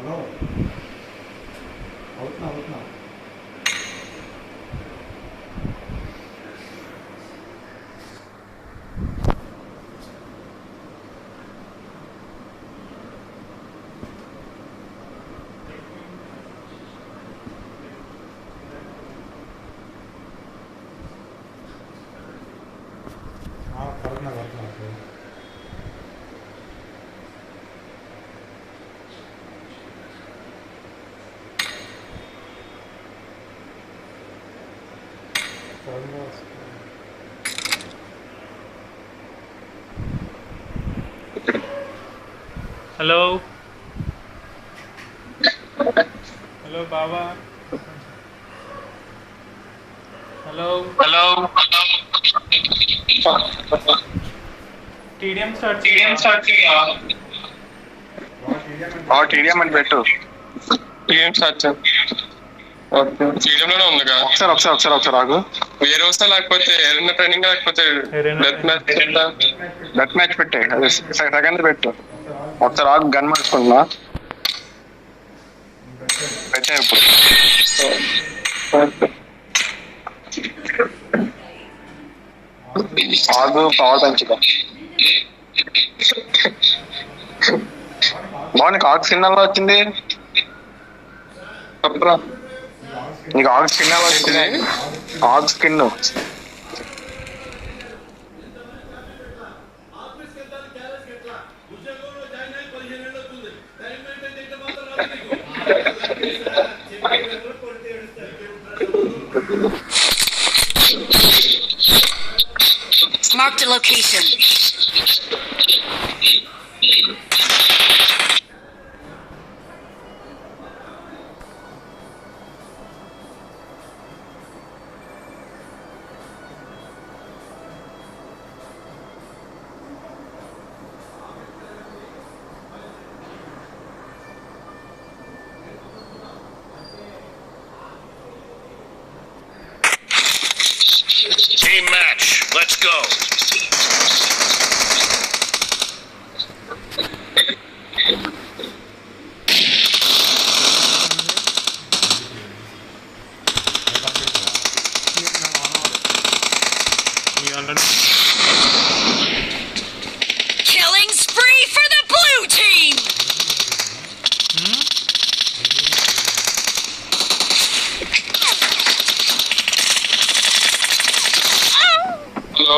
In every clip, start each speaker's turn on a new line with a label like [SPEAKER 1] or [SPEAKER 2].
[SPEAKER 1] Hello అవుతున్నా అవుతున్నా కడుతున్నా కడుతున్నా
[SPEAKER 2] హలో హలో బాబా hello
[SPEAKER 3] hello
[SPEAKER 2] TDM start
[SPEAKER 3] TDM అని పెట్టు. టీడీఎం స్టార్ట్ ఓకే టీడీఎంలోనే ఉందిగా. ఒకసారి ఆగు. వేరే వస్తా లేకపోతే ఏదైనా ట్రైనింగ్ లేకపోతే డెత్ మ్యాచ్ పెట్టే. అదే సెకండ్ పెట్టు. ఒకసారి ఆగు, గన్ మార్చుకుంటున్నా. పెట్టా ఇప్పుడు. ఆగు, పవర్ పెంచుకో. నీకు ఆగు స్కిన్ ఎలా వచ్చింది? చెప్పరా. నీకు ఆగు స్కిన్ ఎలా వచ్చింది? ఆగు skin
[SPEAKER 4] Marked a location.
[SPEAKER 5] Team match, let's go.
[SPEAKER 4] Killing spree for the blue team.
[SPEAKER 3] Hello,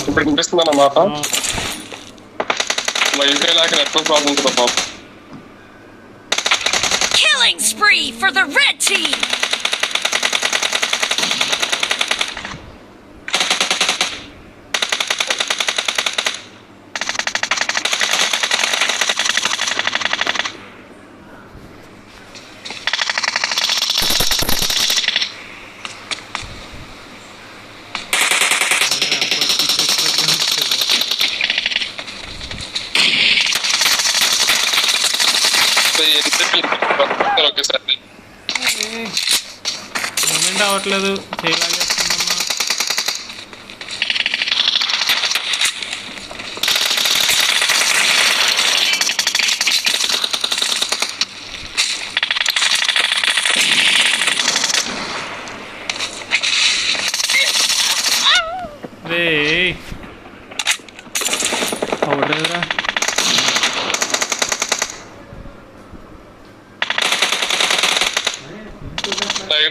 [SPEAKER 3] ఇప్పుడు వినిపిస్తుందన్న మాట. వైఫై లేక నెట్వర్క్ ప్రాబ్లమ్ కదా పాప.
[SPEAKER 4] Killing spree for the red team.
[SPEAKER 3] ఒకేసారి
[SPEAKER 2] మూమెంట్ అవ్వట్లేదు, చేయలాగా చేస్తుందమ్మా. రే అవ్వట్లేదురా.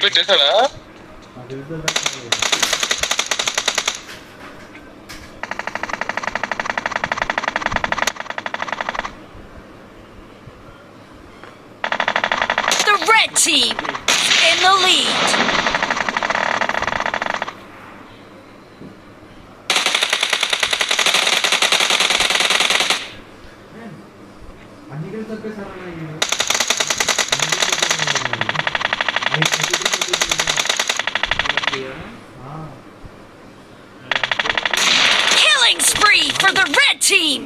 [SPEAKER 3] పెట్టేశాడా?
[SPEAKER 4] The red team in the lead. Killing spree for the red team.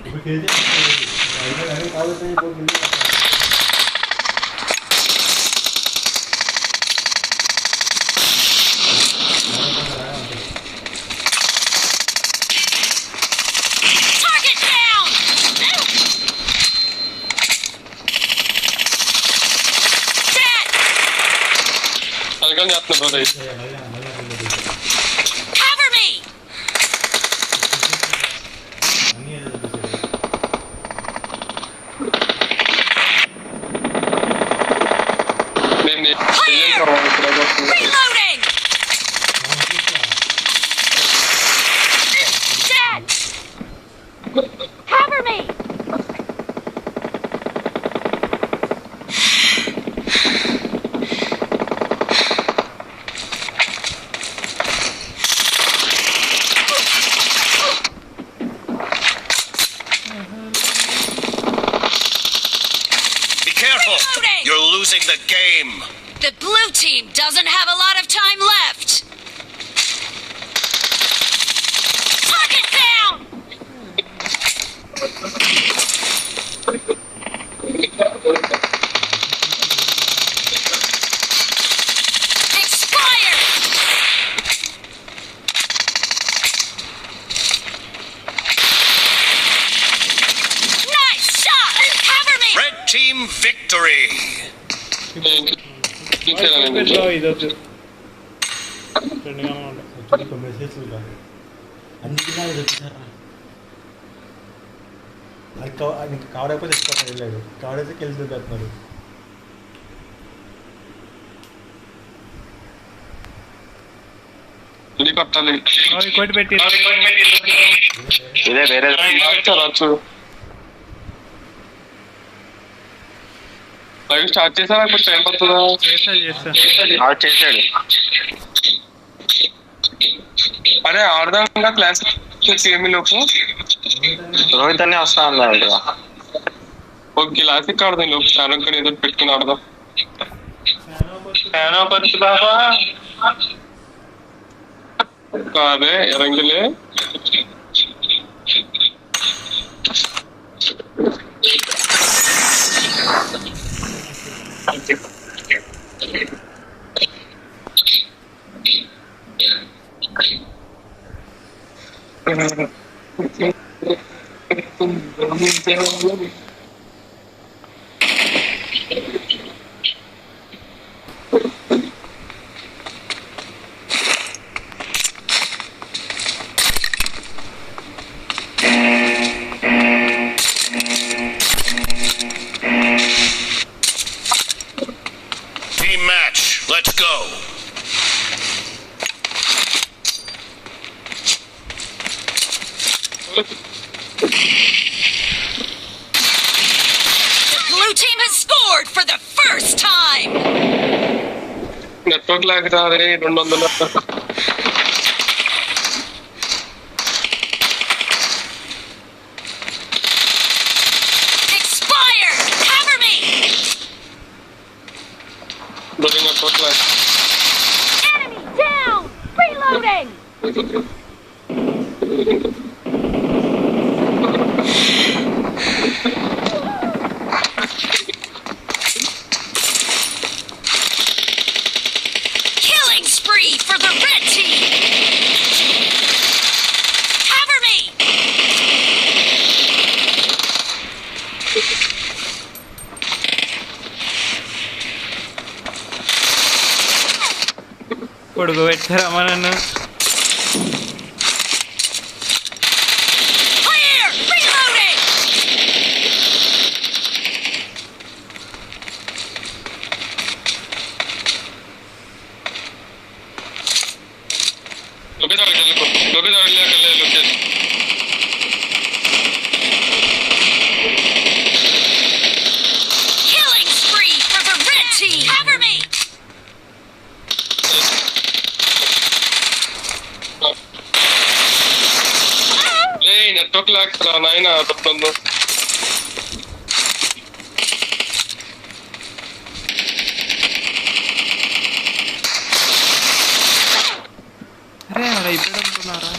[SPEAKER 4] Target down.
[SPEAKER 3] యుద్ధం చేస్తున్నారు brother.
[SPEAKER 4] Cover me!
[SPEAKER 1] అన్నీ ఏదో చూసేది.
[SPEAKER 3] నేను
[SPEAKER 4] Reloading! Dead! Cover me!
[SPEAKER 5] Be careful.
[SPEAKER 4] Reloading!
[SPEAKER 5] You're losing the game.
[SPEAKER 4] The blue team doesn't have a lot of time left. Target down! Expired! Nice shot! Cover me!
[SPEAKER 5] Red team victory.
[SPEAKER 2] పెట్టిలో ఇదొద్దు ట్రెండింగ్గా ఉండే
[SPEAKER 1] ఒక message చూద్దాం. అన్నిటికీ ఇది వచ్చారా అది ఇంకా cover అయిపోతే తెచ్చుకోవడం వెళ్ళాడు. కవర్ అయితే కలిసి పెడుతున్నారు.
[SPEAKER 3] కొట్టాలి.
[SPEAKER 2] కొట్టి పెట్టి
[SPEAKER 6] ఇదే వేరే
[SPEAKER 3] వచ్చు. లైవ్ స్టార్ట్ చేసారా ఇప్పుడు టైం పడుతుందా?
[SPEAKER 2] చేస్తా
[SPEAKER 6] ఆడు చేసాడు.
[SPEAKER 3] అరే ఆడదాం క్లాస్ ఏమి లోపు
[SPEAKER 6] రోహిత్ అనే వస్తా అన్నాడు.
[SPEAKER 3] ఒక క్లాసిక్ ఆడదాం లోపు ఛానల్ కూడా ఏదో పెట్టుకుని ఆడదాం. సేనాపతి బాబా కాదే ఎరంగిలే
[SPEAKER 5] Team match. Let's go.
[SPEAKER 4] The blue team has scored for the first time!
[SPEAKER 3] Network లాగా రే 200.
[SPEAKER 4] Expired! Cover me!
[SPEAKER 3] నెట్వర్క్ లాగా
[SPEAKER 4] Enemy down! Reloading! Killing spree for the red team! Cover me!
[SPEAKER 2] పొడుగు పెట్టారమ్మా నన్ను.
[SPEAKER 4] Clear! Reloading!
[SPEAKER 3] లోపే location
[SPEAKER 4] Killing spree for the red team! Cover me!
[SPEAKER 3] Network లాగా నాయన అదొద్దు.
[SPEAKER 2] అరే అలా ఇప్పుడు అనుకున్నారా?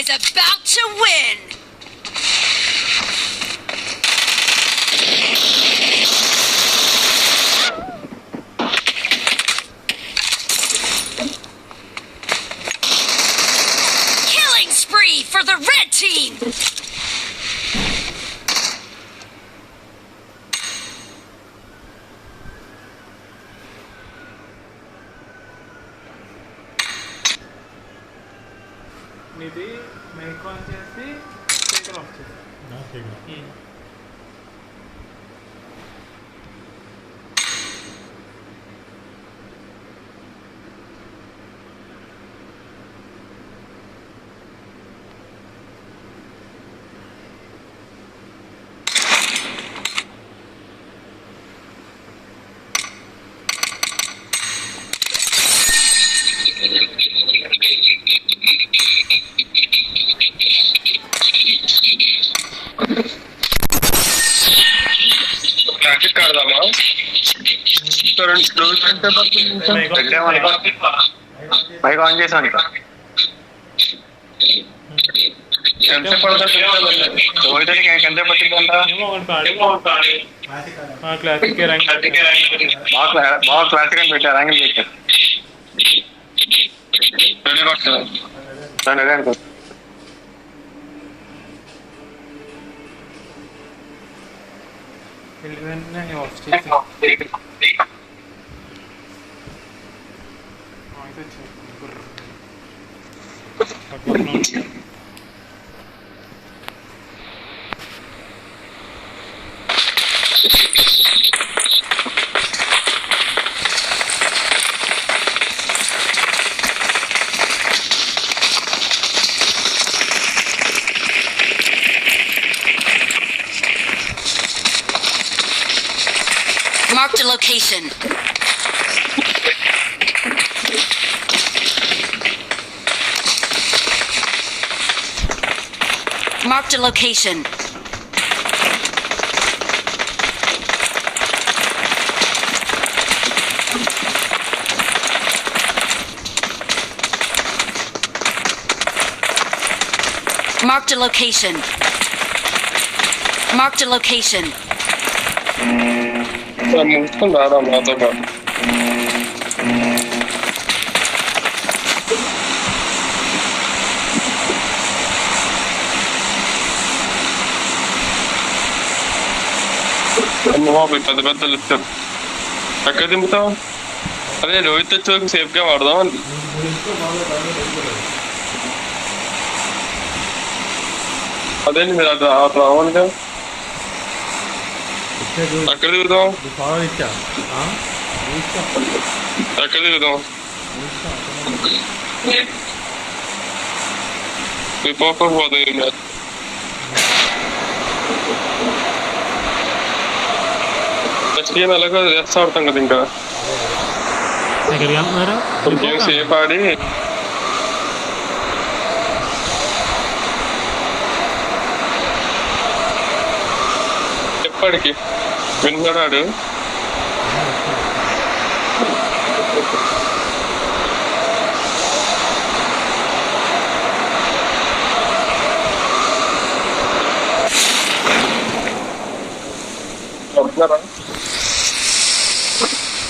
[SPEAKER 4] is about to win. Killing spree for the red team.
[SPEAKER 2] ఇది మైక్ ఆన్ చేసి స్పీకర్ ఆఫ్ చేసి
[SPEAKER 1] నా సిగ్నల్
[SPEAKER 3] ప్రాక్టీస్ ఆడదామా?
[SPEAKER 6] మైక్ ఆన్ చేసాను ఇక.
[SPEAKER 3] ఎంతసేపు పడుతుంది?
[SPEAKER 6] రోహిత్ ఎంత పట్టిందంట?
[SPEAKER 2] ఏమో ఒకటి పాడు క్లాసిక్ రంగ్
[SPEAKER 6] బాగా క్లాసిక్ అని పెట్టారు, యాంగిల్ పెట్టారు. అదే అనుకో.
[SPEAKER 2] వెంటనే ఆఫ్ చేసి
[SPEAKER 4] Marked a location. Marked a location. Marked a location. Marked a location.
[SPEAKER 3] మూసుకొని రాదా మాతో పాటు? బాబు పెద్ద పెద్ద లిఫ్టర్ ఎక్కడ దింపుతావు? అదే రోహిత్ వచ్చి సేఫ్ గా వాడదాం అని. అదే మీరు అటు రావాలిగా. అక్కడ దిగుదాం.
[SPEAKER 1] ఫాలో ఇచ్చా
[SPEAKER 3] ఎక్కడ దిగుదాం? పోకపోతే నెక్స్ట్ గేమ్ ఎలాగో రెస్ట్ ఆడతాం కదా. ఇంకా
[SPEAKER 2] ఎక్కడికి వెళ్తున్నారు?
[SPEAKER 3] గేమ్ సేఫ్ ఆడి ఎప్పటికి విన్నాడు.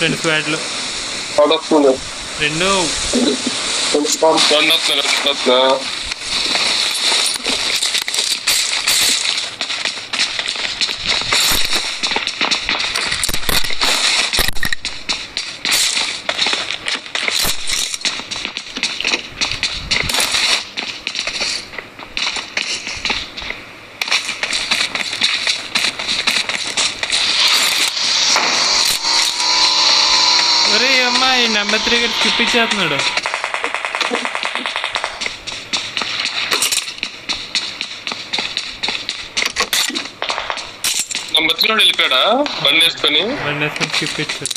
[SPEAKER 2] రెండు స్క్వాడ్లు
[SPEAKER 3] వస్తుంది.
[SPEAKER 2] రెండు ఒరే అమ్మాయి నెంబర్ 3 గట్టి స్కిప్ ఇచ్చేస్తున్నాడు.
[SPEAKER 3] నెంబర్ 3 వెళ్ళిపోయాడా బండి వేసుకొని?
[SPEAKER 2] స్కిప్ ఇచ్చాడు.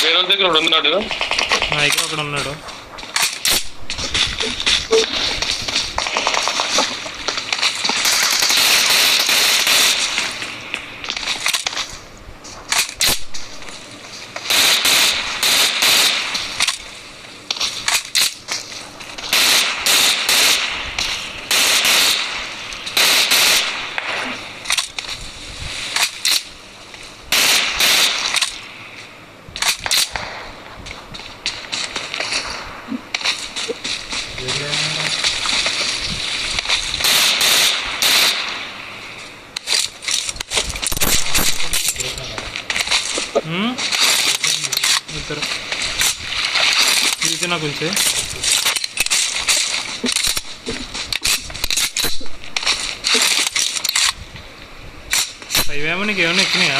[SPEAKER 3] వేరే వాళ్ళ దగ్గర ఒకడు ఉన్నాడు.
[SPEAKER 2] మా దగ్గర ఒకడు ఉన్నాడు. ఇద్దరు ఇది నాకు ఉంచే అవేమో నీకు ఏమైనా ఎక్కినాయా?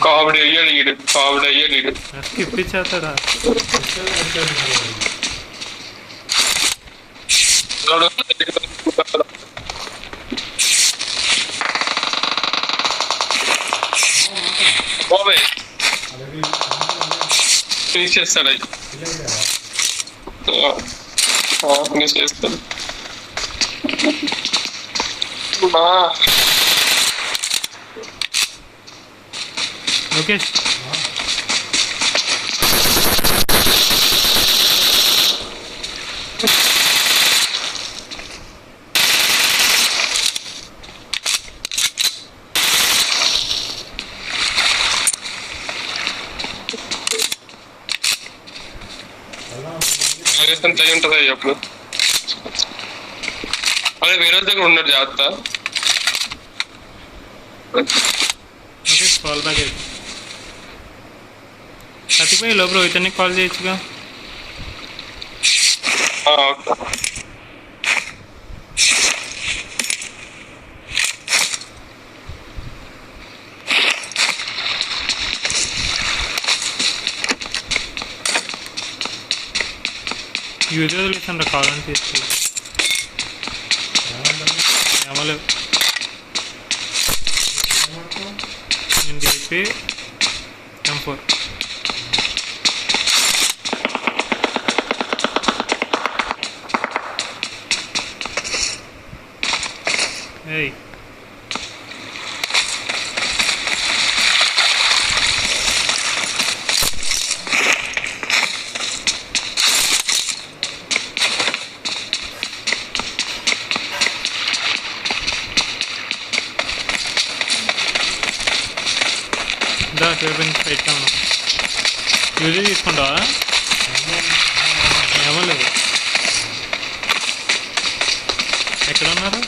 [SPEAKER 3] కామెడీ అయ్యాడు
[SPEAKER 2] స్కిప్ ఇచ్చేస్తాడా?
[SPEAKER 3] బాబాయ్ ఫినిష్ చేస్తాడు అవి ఫినిష్ చేస్తాడు.
[SPEAKER 2] ఓకే
[SPEAKER 3] ఎంత అయి ఉంటుంది అప్పుడు. అదే వేరే దగ్గర ఉన్నాడు జాగ్రత్త.
[SPEAKER 2] ఓకే కాల్ బ్యాక్ అయితే సతిపోయి లోపల ఇతన్ని కాల్ చేయొచ్చుగా.
[SPEAKER 3] ఓకే
[SPEAKER 2] యూజ్ వదిలేసాను కావాలని తీసుకెళ్ళి ఏమలేవు. నేను డిపి M4 ఏయ్ సైట్ కన్నా యూజ్ తీసుకుంటావా? ఏమలేదు. ఎక్కడ ఉన్నారు?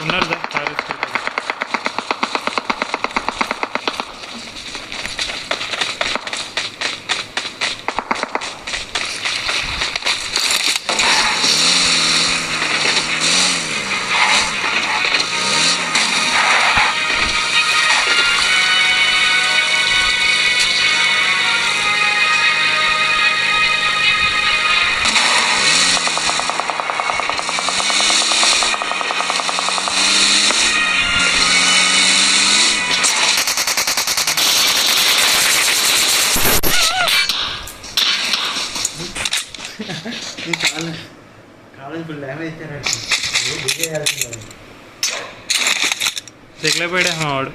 [SPEAKER 2] ఉన్నారు దా కారు
[SPEAKER 1] కాలేజ్ ఇప్పుడు డ్యామేజ్ ఇచ్చానండి. దిగేయాల్సింది.
[SPEAKER 2] దిగలేపోయాడే వాడు.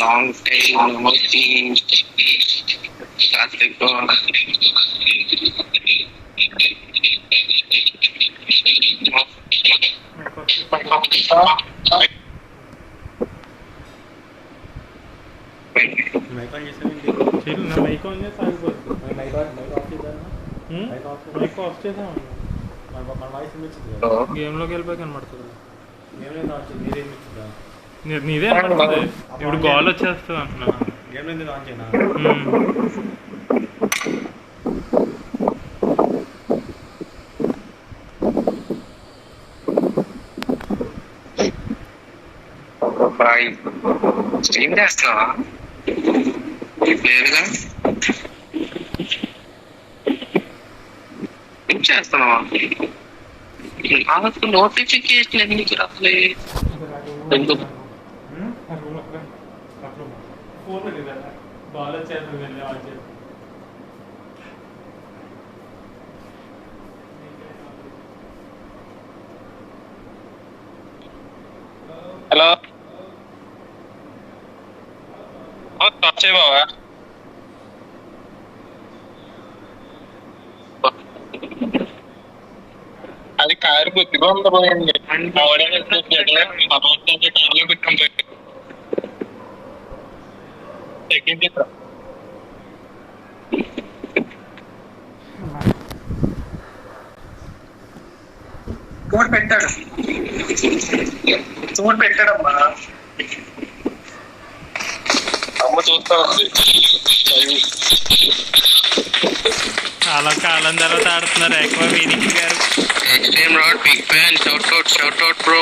[SPEAKER 6] long tail machine plastic
[SPEAKER 1] మైకాన్ చేసామండి.
[SPEAKER 2] నా మైక్ ఆన్ చేసి ఆగిపోతుంది.
[SPEAKER 1] మైక్ ఆఫ్ చేద్దామా?
[SPEAKER 2] మైక్ ఆఫ్ చేసాము.
[SPEAKER 1] మన వాయిస్ వినిపించదు.
[SPEAKER 2] గేమ్లోకి వెళ్ళిపోయి కనబడుతుంది.
[SPEAKER 1] గేమ్లో ఆన్ చేసి మీరేం వినిపించదా?
[SPEAKER 2] నీదే అనిపిస్తుంది. ఇప్పుడు గోల్ వచ్చేస్తుంది అంటున్నా.
[SPEAKER 1] గేమ్లో ఎందుకు ఆన్ చేయనా?
[SPEAKER 6] స్ట్రీమ్ చేస్తున్నావా లేదుగా? ఏం చేస్తున్నావా? నాకు నోటిఫికేషన్ ఎందుకు రాలే? ఎందుకు
[SPEAKER 2] ఫోన్ పెట్టిందా బాల్ వచ్చేది వెళ్ళి వాళ్ళు చెప్పి
[SPEAKER 3] హలో వచ్చే బావా అది కారు కొద్దిగా ఉండబోయండి కార్లో పెట్టుకుంటే తగ్గించి చూడు పెట్టాడు పెట్టాడమ్మా అమ్మ చూస్తా ఉంది
[SPEAKER 2] చాలా కాలం తర్వాత ఆడుతున్నారు ఎక్కువ వీనికి గారు.
[SPEAKER 3] Extreme Rod, big fan, shout out bro.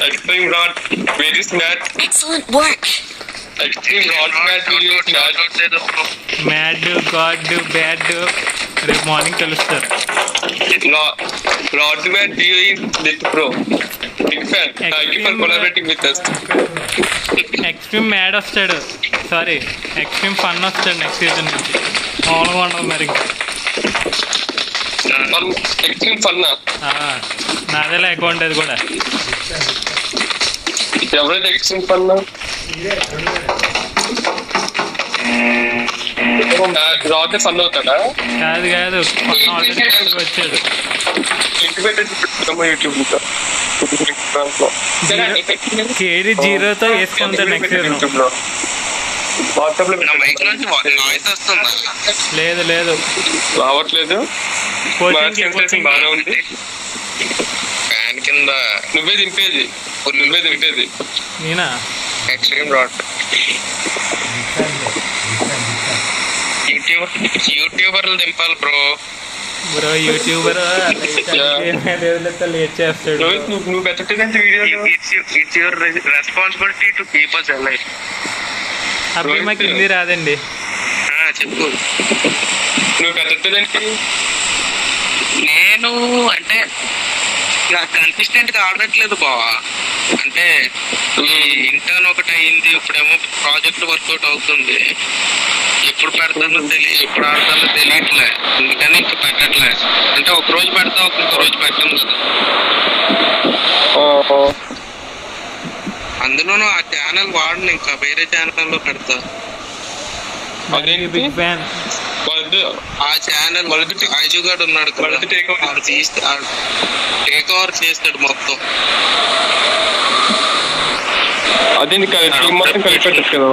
[SPEAKER 3] Extreme Rod, where is that?
[SPEAKER 4] Excellent work.
[SPEAKER 3] Extreme Rod, shout out say the bro.
[SPEAKER 2] Mad God bad రేపు మార్నింగ్ తెలుస్తారు.
[SPEAKER 3] Rod man, do you in this bro? Big fan, thank you for collaborating with us.
[SPEAKER 2] Extreme mad వస్తాడు, sorry extreme fun వస్తాడు next season నుంచి. మామూలుగా ఉండదు మరి.
[SPEAKER 3] Extreme fun నా?
[SPEAKER 2] నాదేలా account అది కూడా.
[SPEAKER 3] ఎవరైతే ఎక్స్ట్రీమ్ ఫన్ రాతే ఫన్ అవుతాడా?
[SPEAKER 2] కాదు కాదు ఆల్రెడీ వచ్చాడు.
[SPEAKER 3] యూట్యూబ్
[SPEAKER 2] కేడీ జీరోతో వేసుకుంటాడు నెక్స్ట్ సీజన్.
[SPEAKER 3] వాట్సాప్ లో నాయిస్ వస్తుందా?
[SPEAKER 2] లేదు లేదు
[SPEAKER 3] రావట్లేదు.
[SPEAKER 2] కోచింగ్
[SPEAKER 3] బాగానే ఉంది. ఫ్యాన్ కింద నువ్వే దింపేది
[SPEAKER 2] నేనా?
[SPEAKER 3] ఎక్స్ట్రీమ్ రాడ్ యూట్యూబర్లు దింపాలి బ్రో.
[SPEAKER 2] యూట్యూబర్ లేట్ చేస్తాడు.
[SPEAKER 3] నువ్వు పెట్టండి video. It's your responsibility to keep us alive.
[SPEAKER 2] అప్పుడు మాకు హిందీ రాదండి.
[SPEAKER 3] చెప్పు. నువ్వు పెట్టలేదంటే నేను అంటే కన్సిస్టెంట్ గా ఆడట్లేదు బావా. అంటే ఈ ఇంటర్న్ ఒకటి అయింది, ఇప్పుడేమో ప్రాజెక్ట్ వర్కౌట్ అవుతుంది. ఎప్పుడు పెడతానో ఎప్పుడు ఆడతానో తెలియట్లే, అందుకని ఇంకా పెట్టట్లే. అంటే ఒక రోజు పెడతా, ఒక్కొక్క రోజు పెట్టాను కదా. అందులోనూ ఆ ఛానల్ వాడను, ఇంకా వేరే ఛానల్లో పెడతా.
[SPEAKER 2] Big fan.
[SPEAKER 3] ఆ ఛానల్ ఐజుగాడు ఉన్నాడు కదా, టేక్ ఓవర్ చేస్తాడు మొత్తం. అదే మొత్తం కలిపెట్టచ్చు కదా.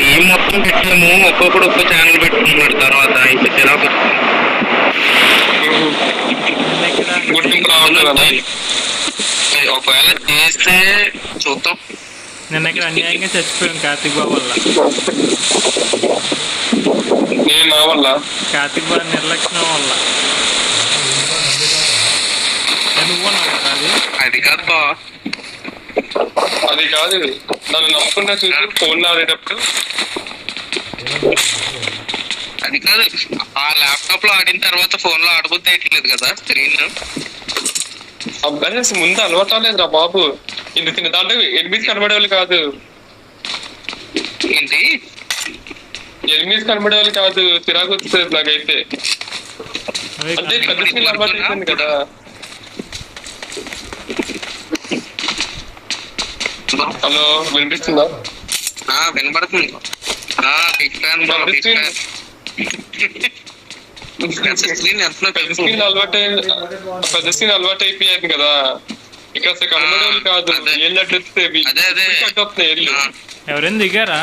[SPEAKER 3] ఈ మొత్తం పెట్టాము, ఒక్కొక్కడు ఒక్క ఛానల్ పెట్టుకున్నాడు. తర్వాత ఇంకా చిరాకు గుర్తింపు రావాలి. ఒకవేళ చేస్తే చూద్దాం.
[SPEAKER 2] నిన్న ఇక్కడ అన్యాయంగా చచ్చిపోయాం కార్తిక్ బాబు వల్ల.
[SPEAKER 3] నేను నా వల్ల,
[SPEAKER 2] కార్తిక్ బాబు నిర్లక్ష్యం వల్ల.
[SPEAKER 3] అది కాదు బా, అది కాదు. నన్ను నమ్ముకున్నా చూసి ఫోన్ ఆడేటప్పుడు అది కాదు. ఆ ల్యాప్టాప్ లో ఆడిన తర్వాత ఫోన్ లో ఆడబుద్ధి వేయట్లేదు కదా స్క్రీన్. అబ్బాయి ముందు అలవాటు లేదురా బాబు. ఇంత చిన్న దాంట్లో 8 కనబడేవాళ్ళు కాదు. ఏంటి 8 కనబడేవాళ్ళు కాదు. చిరాకు వస్తుంది నాకైతే. అంటే పెద్ద స్క్రీన్ అలవాటు అయిపోయింది కదా. హలో, వినిపిస్తుందా? వినపడుతుంది. పెద్ద స్క్రీన్ అలవాటు అయిపోయాను కదా. ఇక అసలు కనబడేవాళ్ళు కాదు. ఏళ్ళు అడ్డు
[SPEAKER 2] ఎవరైనా దిగారా?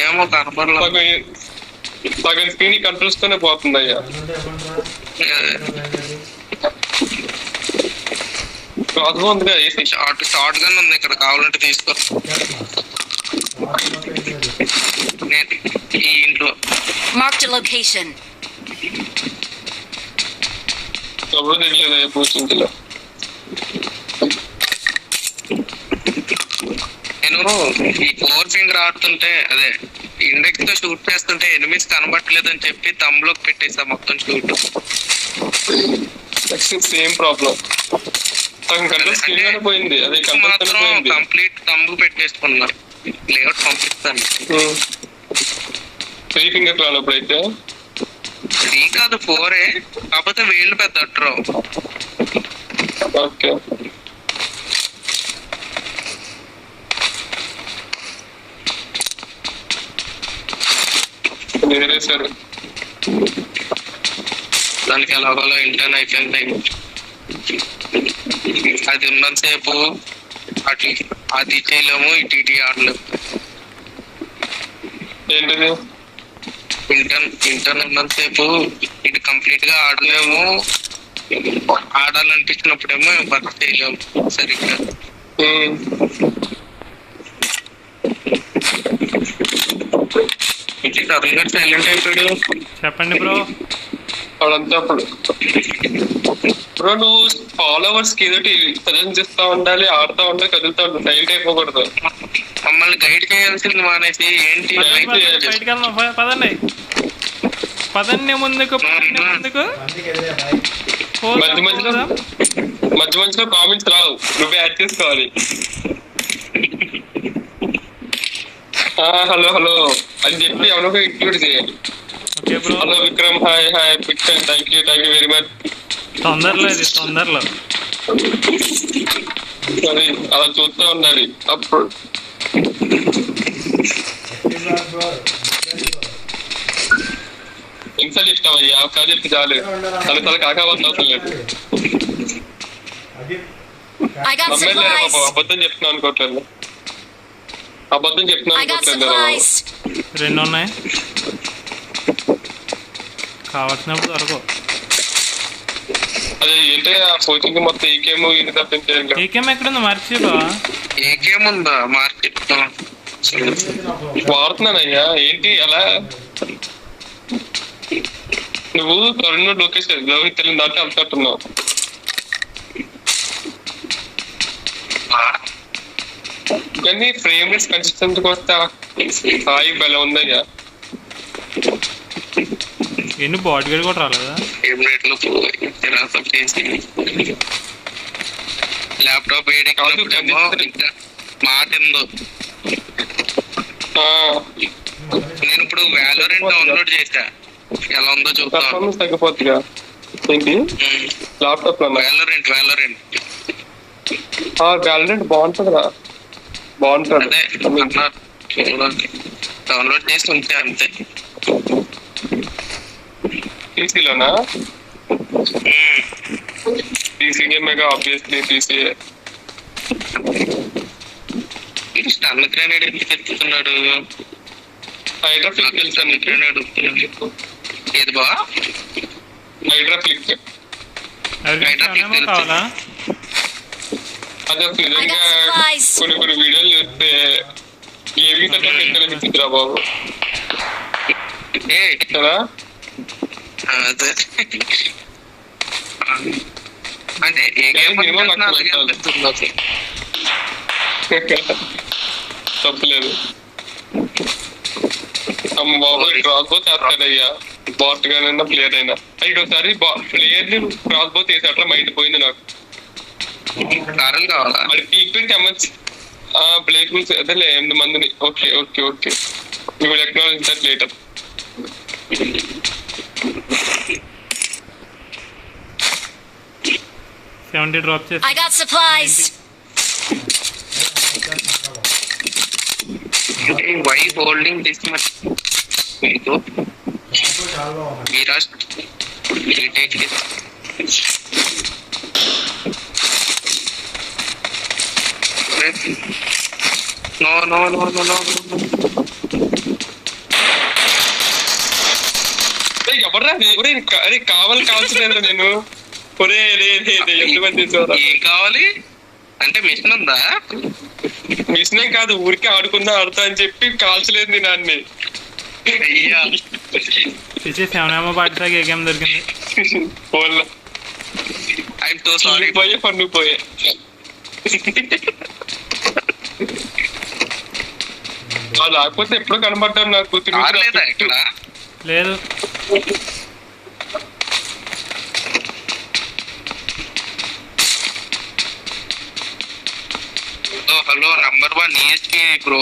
[SPEAKER 3] ఏమో కనబడలేదు. సగం స్క్రీన్ కంట్రోల్స్ తోనే పోతుంది అయ్యా. షార్ట్ గన్ ఉంది ఇక్కడ, కావాలంటే తీసుకో. ఈ ఇంట్లో
[SPEAKER 4] Marked a location.
[SPEAKER 3] ఎవరు తెలియదు పూర్తిలో. నేను ఈ 4 ఫింగర్ ఆడుతుంటే, అదే ఇండెక్స్ తో షూట్ చేస్తుంటే ఎనిమిస్ కనబట్టలేదు అని చెప్పి తమ్లోకి పెట్టేసా మొత్తం షూట్. Same problem.
[SPEAKER 7] సగం కంట్రోల్ స్క్రీన్ గానే పోయింది. అదే కంట్రోల్
[SPEAKER 3] మాత్రం
[SPEAKER 7] పోయింది.
[SPEAKER 3] Complete thumb పెట్టేసుకున్నా. లేఅవుట్ పంపిస్తాను.
[SPEAKER 7] 3 ఫింగర్ క్లాన్ అప్పుడైతే
[SPEAKER 3] 3 కాదు 4 కాకపోతే వేళ్ళు పెద్ద అట్రావు.
[SPEAKER 7] ఓకే. నేరేసారు
[SPEAKER 3] దానికి ఎలాగోలా ఇంటర్న్ అయిపోయింది. అది ఉన్నంతసేపు అటు అది చేయలేము, ఇటు ఆడలేము.
[SPEAKER 7] ఏంటిది
[SPEAKER 3] ఇంటర్న్ ఉన్నంతసేపు ఇటు కంప్లీట్ గా ఆడలేము, ఆడాలనిపించినప్పుడేమో వర్క్ చేయలేము సరిగ్గా. సైలెంట్ అయిపోయాడు.
[SPEAKER 2] చెప్పండి బ్రో.
[SPEAKER 7] అప్పుడంతా అప్పుడు బ్రో నువ్వు ఫాలోవర్స్ కి ఏదో సజెషన్ చేస్తా ఉండాలి, ఆడుతా ఉండాలి, కదులుతా ఉండాలి, సైలెంట్ అయిపోకూడదు.
[SPEAKER 3] మమ్మల్ని గైడ్ చేయాల్సింది మానేసి ఏంటి
[SPEAKER 2] బయటకు వెళ్దాం, పదండి పదండి ముందుకు ముందుకు.
[SPEAKER 7] మధ్య మధ్యలో కామెంట్స్ రావు, నువ్వే యాడ్ చేసుకోవాలి. హలో హలో అని చెప్పి ఎవరో ఇంక్లూడ్ చేయాలి. Hello Vikram, hi hi picture, thank you very much.
[SPEAKER 2] తొందరలో
[SPEAKER 7] అది అలా చూస్తూ ఉండాలి. అప్పుడు ఇన్సల్ట్ ఇష్టం అయ్యా, ఒకసారి చెప్పి చాలు, తల కాకపోతే అవసరం లేదు.
[SPEAKER 4] I got
[SPEAKER 7] అమ్మాయిలు లేరు
[SPEAKER 4] supplies.
[SPEAKER 7] పాపం, అబద్ధం చెప్తున్నాను అనుకోవట్లేదు.
[SPEAKER 4] I got supplies.
[SPEAKER 2] 2 ఉన్నాయి, కావాల్సినప్పుడు దొరకవు.
[SPEAKER 7] అదే ఏంటంటే ఆ కోచింగ్ మొత్తం ఏకేమో ఇది తప్పించేయండి.
[SPEAKER 2] ఏకేం ఎక్కడుంది మర్చిపో.
[SPEAKER 3] ఏకేముందా మార్కెట్
[SPEAKER 7] వాడుతున్నానయ్యా. ఏంటి అలా నువ్వు త్వరలో లొకేషన్ లోకి తెలియని దాంట్లో వెళ్తాట్టున్నావు. కానీ ఫ్రేమ్ రేస్ కన్సిస్టెంట్ వస్తే హాయి బలం ఉందయ్యా.
[SPEAKER 2] ఎన్ని బాడీ గడ్ కూడా రాలేదా?
[SPEAKER 3] ల్యాప్టాప్ ఇంకా మాట ఎందో. నేను ఇప్పుడు వ్యాలోరెంట్ డౌన్లోడ్ చేసా, ఎలా ఉందో చూద్దాం.
[SPEAKER 7] పర్ఫార్మెన్స్ తగ్గిపోతుందిగా. ఏంటి ల్యాప్టాప్ లో
[SPEAKER 3] వ్యాలోరెంట్
[SPEAKER 7] వ్యాలరెంట్ బాగుంటుందిరా, బాగుంటుంది.
[SPEAKER 3] అదే డౌన్లోడ్ చేసి ఉంటే అంతే.
[SPEAKER 7] పీసీలోనా? పీసీ గేమేగా ఆబ్వియస్లీ పీసీ.
[SPEAKER 3] స్టన్ గ్రెనేడ్ ఎందుకు ఎత్తుతున్నాడు?
[SPEAKER 7] హైడ్రా ఫ్లిక్ తెలుసా?
[SPEAKER 3] గ్రెనేడ్ ఏది బా?
[SPEAKER 7] హైడ్రా ఫ్లిక్
[SPEAKER 2] కావాలా?
[SPEAKER 7] అదే నిజంగా కొన్ని వీడియోలు చూస్తే ఏవి తగ్గిరా బాబు కదా.
[SPEAKER 3] అదే అంటే
[SPEAKER 7] తప్పలేదు. అమ్మ బాబు క్రాస్ బో చేస్తాడయ్యా, బాట్ గానైనా ప్లేయర్ అయినా. అయితే ఒకసారి ప్లేయర్ ని క్రాస్ బో చేసి అట్లా మైండ్ పోయింది నాకు. మరి పీక్ పెట్టి అమ్మచ్చు బ్లేక్ రూల్స్ అదేలే 8 మందిని. Okay okay okay, you will acknowledge that later.
[SPEAKER 2] Drop చేసి
[SPEAKER 4] I got supplies.
[SPEAKER 3] Why holding this much? Viraj, you take this. No.
[SPEAKER 7] ఎవర్రా అరే కావాలి కాల్చలేదు నేను. ఒరే ఎంతమంది
[SPEAKER 3] ఏం కావాలి అంటే మిషన్ ఉందా?
[SPEAKER 7] మిషనే కాదు, ఊరికే ఆడుతా అని చెప్పి కాల్చలేదు నేను అన్ని.
[SPEAKER 3] అయ్యా
[SPEAKER 2] 7 పాటిసాకి ఏ గేమ్ దొరికింది?
[SPEAKER 7] పోయే పన్ను పోయే. లేకపోతే ఎప్పుడు కనబడ్డారు నాకు.
[SPEAKER 2] లేదు
[SPEAKER 3] హలో నంబర్ 1 ESP బ్రో.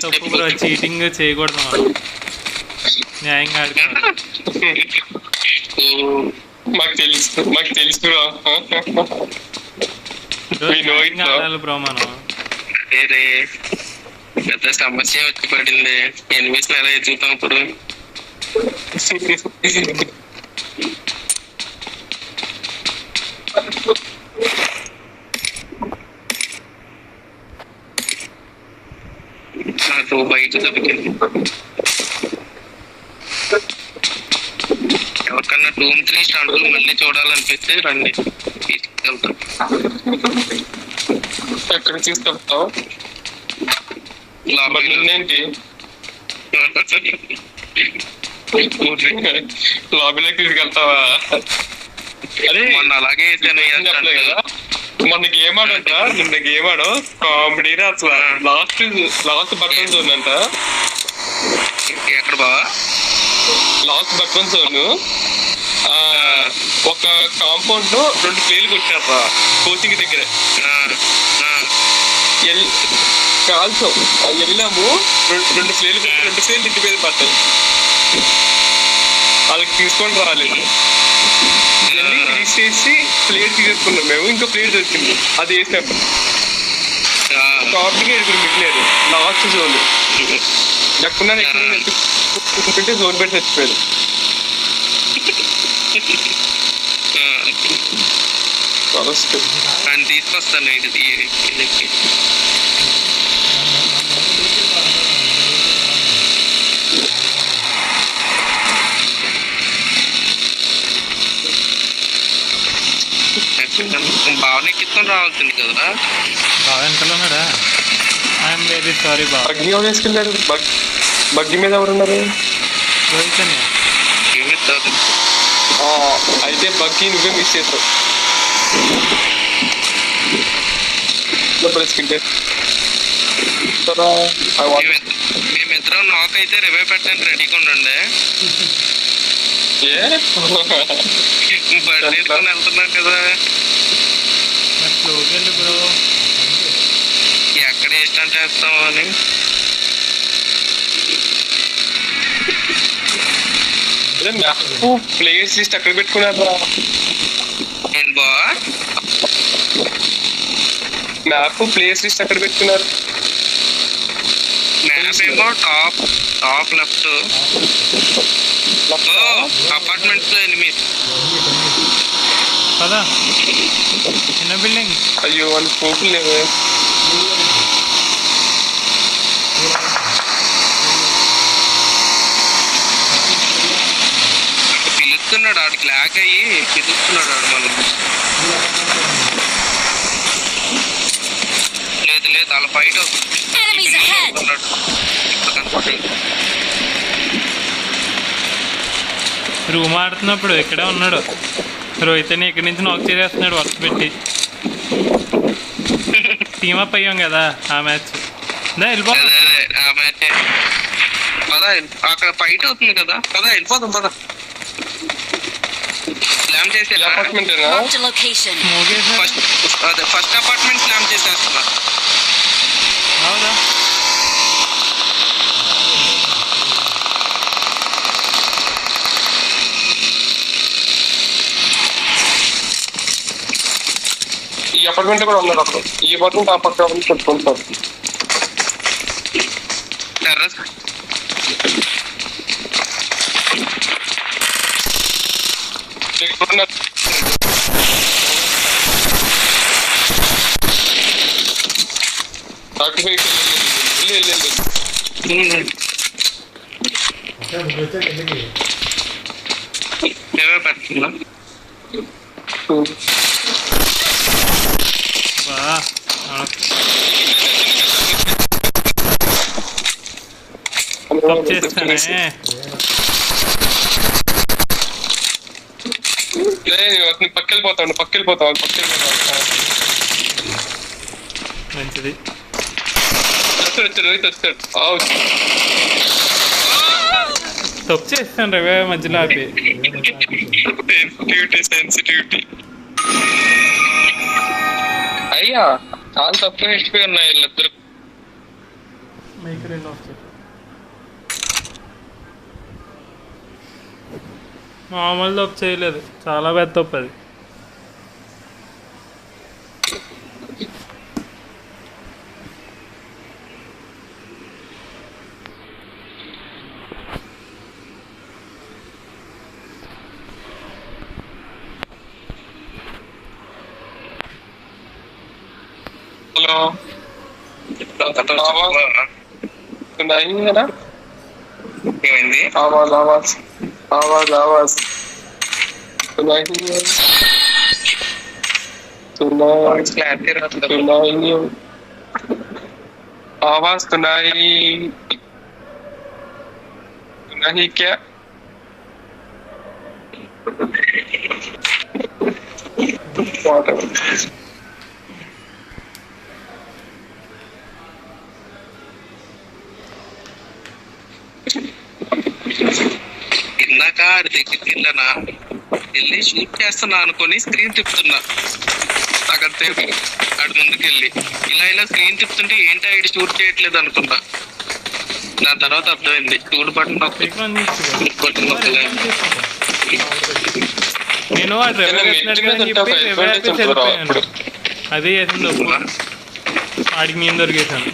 [SPEAKER 2] తప్పు బ్రో, చీటింగ్ చేయకూడదు మనం, న్యాయంగా ఆడుకోవాలి.
[SPEAKER 7] మాకు తెలుసు బ్రో.
[SPEAKER 2] న్యాయంగా ఆడాలి బ్రో మనం.
[SPEAKER 3] అదే పెద్ద సమస్య వచ్చి పడింది. ఎనిమిస్ ఎలా ఎదుగుతాం ఇప్పుడు? నాకు బయట దొరికింది. ఎవరికన్నా Doom 3 స్టాండ్లు మళ్ళీ చూడాలనిపిస్తే రండి, తీసుకెళ్తాం.
[SPEAKER 7] ఎక్కడ తీసుకెళ్తావు?
[SPEAKER 3] లాబీలో
[SPEAKER 7] ఏంటి లాబీలోకి తీసుకెళ్తావా? అరే
[SPEAKER 3] మొన్న అలాగే వేసాను
[SPEAKER 7] కదా, మొన్న గేమ్ ఆడంట, నిన్న గేమ్ ఆడో కామెడీ అసలు. లాస్ట్ బటన్ జోన్ అంట.
[SPEAKER 3] ఎక్కడ బావా?
[SPEAKER 7] Last button zone. ఒక కాంపౌండ్ లో 2 ప్లేయర్లు కొట్టారా కోచింగ్ దగ్గర. కాల్సో వెళ్ళాము, 2 ప్లేయర్లు కొట్టి 2 ప్లేయర్లు ఇంటి మీద పడతాయి. వాళ్ళకి తీసుకొని రాలేదు. వెళ్ళి ఫినిష్ చేసి ప్లేయర్ తీసుకున్నాం మేము. ఇంకో ప్లేయర్ దొరికింది, అది వేసినప్పుడు టాప్కి 7 మిగిలేదు. లాస్ట్ జోన్ ఎక్కడున్నా ఎక్కడ జోన్ పెట్టి చచ్చిపోయాడు.
[SPEAKER 3] అని తీసుకొస్తాను. ఇది బావనే కిత్తం రావాల్సింది కదరా.
[SPEAKER 2] బాగా ఎంతలో ఉన్నాడా? I'm very sorry Babu.
[SPEAKER 7] Buggy ఎవరు వేసుకెళ్ళారు? బగ్గి మీద ఎవరున్నారు?
[SPEAKER 2] రోహిత్ అని.
[SPEAKER 7] అయితే బగ్గి నువ్వే మిస్ చేస్తావు.
[SPEAKER 3] మేమిద్దరం నాక్ అయితే రివైవ్ పెట్టండి, రెడీగా ఉండండి. బండి వేసుకొని వెళ్తున్నాం కదా.
[SPEAKER 2] స్లోకి వెళ్ళి బ్రో,
[SPEAKER 3] ఎక్కడ ఇష్టం చేస్తాము అని.
[SPEAKER 7] ప్లేయర్స్ లిస్ట్ అక్కడ పెట్టుకున్నారా?
[SPEAKER 3] ఏంటి బావా?
[SPEAKER 7] మ్యాప్ ప్లేయర్స్ లిస్ట్ అక్కడ పెట్టుకున్నారు.
[SPEAKER 3] మ్యాప్ ఏమో టాప్ లెఫ్ట్. అపార్ట్మెంట్స్ లో ఎనిమిది.
[SPEAKER 2] పదా చిన్న బిల్డింగ్.
[SPEAKER 7] అయ్యో వాళ్ళు పోపులు లేవు.
[SPEAKER 3] పిలుస్తున్నాడు, ఆడికి లాగ్ అయ్యి పిలుస్తున్నాడు ఆడు మనం. లేదు అలా ఫైట్ అవుతుంది.
[SPEAKER 4] Enemies ahead!
[SPEAKER 2] రూమ్ ఆడుతున్నప్పుడు ఇక్కడే ఉన్నాడు. రోహిత్ అని ఇక్కడి నుంచి నాక్ చేసేస్తున్నాడు వర్క్ పెట్టి. టీమ్ అప్ అయ్యాం కదా ఆ మ్యాచ్. వెళ్ళిపో.
[SPEAKER 3] ఆ మ్యాచ్ పదా, అక్కడ ఫైట్ అవుతుంది కదా. పదా వెళ్ళిపోతాం. పదా స్లామ్ చేసే
[SPEAKER 7] apartment
[SPEAKER 4] Marked a location.
[SPEAKER 3] First apartment slam చేసేస్తున్నా.
[SPEAKER 2] అవునా?
[SPEAKER 7] ఈ అపార్ట్మెంట్ కూడా ఉన్నారు అప్పుడు. ఈ అపార్ట్మెంట్ ఆ పక్క పెట్టుకుంటారు.
[SPEAKER 3] టెర్రస్ మేమే పెడుతున్నాం.
[SPEAKER 2] బా తప్పు చేస్తానే.
[SPEAKER 7] పక్కెళ్ళిపోతాను.
[SPEAKER 2] మంచిది. తప్పు చేస్తాను రవే మధ్యలో ఆపి.
[SPEAKER 7] సెన్సిటివిటీ అయ్యా చాలా తక్కువ హెచ్పి ఉన్నాయి వీళ్ళిద్దరు.
[SPEAKER 2] మీకు 2 వస్తాయి. మామూలు తప్పు చేయలేదు, చాలా పెద్ద తప్పు అది.
[SPEAKER 7] హలో नहीं है ना
[SPEAKER 3] ఏమైంది?
[SPEAKER 7] आवाज आवाज आवाज आवाज सुनाई नहीं है
[SPEAKER 3] వాయిస్ క్లారిటీ రావట్లేదు.
[SPEAKER 7] सुनाई नहीं आवाज सुनाई नहीं क्या
[SPEAKER 3] ఇందాక ఆడి దగ్గరికి వెళ్ళనా, వెళ్ళి షూట్ చేస్తున్నా అనుకొని స్క్రీన్ తిప్పుతున్నా. నాకంతేపు ఆడి ముందుకెళ్ళి ఇలా స్క్రీన్ తిప్పుతుంటే ఏంటి ఆడి షూట్ చేయట్లేదు అనుకున్నా. దాని తర్వాత అర్థమైంది షూట్ బటన్
[SPEAKER 2] నేను ఆ డ్రైవర్ వేసినట్టు చెప్పి డ్రైవర్ ఆపేసి వెళ్ళిపోయాను. అది వేసింది ఆడికి నేను దొరికేసాను.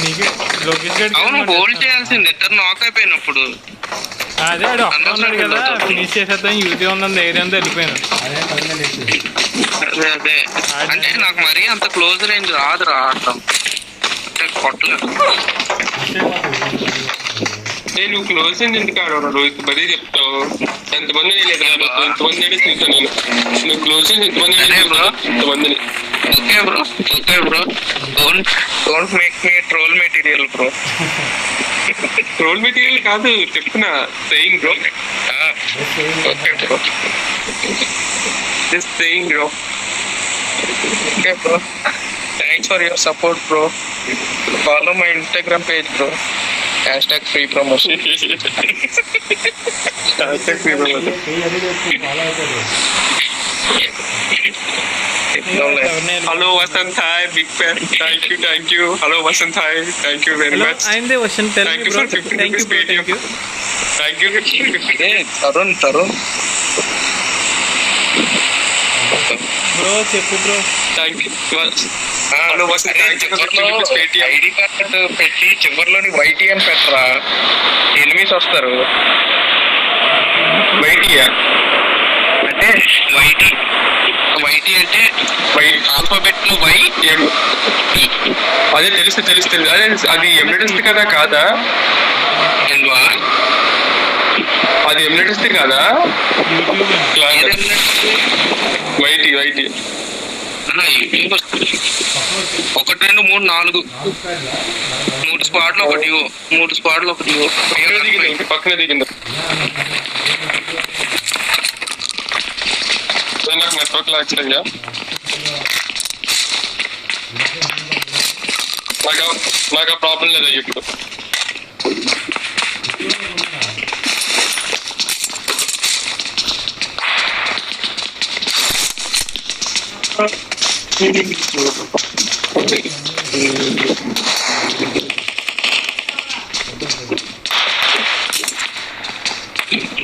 [SPEAKER 2] నీకు లోకేష్ గడికి
[SPEAKER 3] అవును హోల్డ్ చేయాల్సింది ఇద్దరు నాక్ అయిపోయినప్పుడు.
[SPEAKER 2] అదే ఆడు అక్కడ ఉన్నాడు కదా, ఫినిష్ చేసేద్దాం యూజీ ఉందని ధైర్యంతో వెళ్ళిపోయాను.
[SPEAKER 1] అదే పదిహేను వేసింది.
[SPEAKER 3] అదే అంటే నాకు మరీ అంత క్లోజ్ రేంజ్ రాదురా ఆడటం, అంటే కొట్టలేదు.
[SPEAKER 7] నేను క్లోజ్ అయింది ఎందుకు ఆడవాడు బరీ చెప్తావు. ఎంతమంది ఎంతమంది చూసాను నేను. నువ్వు క్లోజ్ అయింది ఎంతమందిని
[SPEAKER 3] okay bro don't make me troll material bro.
[SPEAKER 7] Roll material కాదు చెప్తున్నా, saying bro.
[SPEAKER 3] Okay bro,
[SPEAKER 7] just saying bro.
[SPEAKER 3] Okay bro, thanks for your support bro. Follow my Instagram page bro, #free promotion.
[SPEAKER 1] చెయ్యి అది చెప్పు, follow అవుతుంది.
[SPEAKER 7] Hello Vasant hi, big fan. Thank you. Hello Vasant hi, thank you very much.
[SPEAKER 2] అయిందే question
[SPEAKER 7] Thank you for 50
[SPEAKER 2] thank you
[SPEAKER 7] rupees medium. Thank you.
[SPEAKER 3] Tarun
[SPEAKER 2] bro చెప్పు bro.
[SPEAKER 7] Thank you. Hello Vasant thank you for 50 rupees medium.
[SPEAKER 3] ID card పెట్టి చివరిలోని YT అని పెట్టరా, enemies వస్తారు.
[SPEAKER 7] వైటీయా
[SPEAKER 3] అంటే YT అంటే alphabet లో వై.
[SPEAKER 7] అదే తెలుసు. అదే అది ఎమిరేట్స్ కదా కాదా? అది ఎమిరేట్స్ కాదా? వైటీ
[SPEAKER 3] 1 2 3 4 3 స్క్వాడ్లో ఒకటి 3 స్క్వాడ్లో ఒకటి
[SPEAKER 7] పక్కన దిగింది. నాకు నెట్వర్క్ లాక్చర్గా నాకు ఆ ప్రాబ్లం లేదా ఇప్పుడు.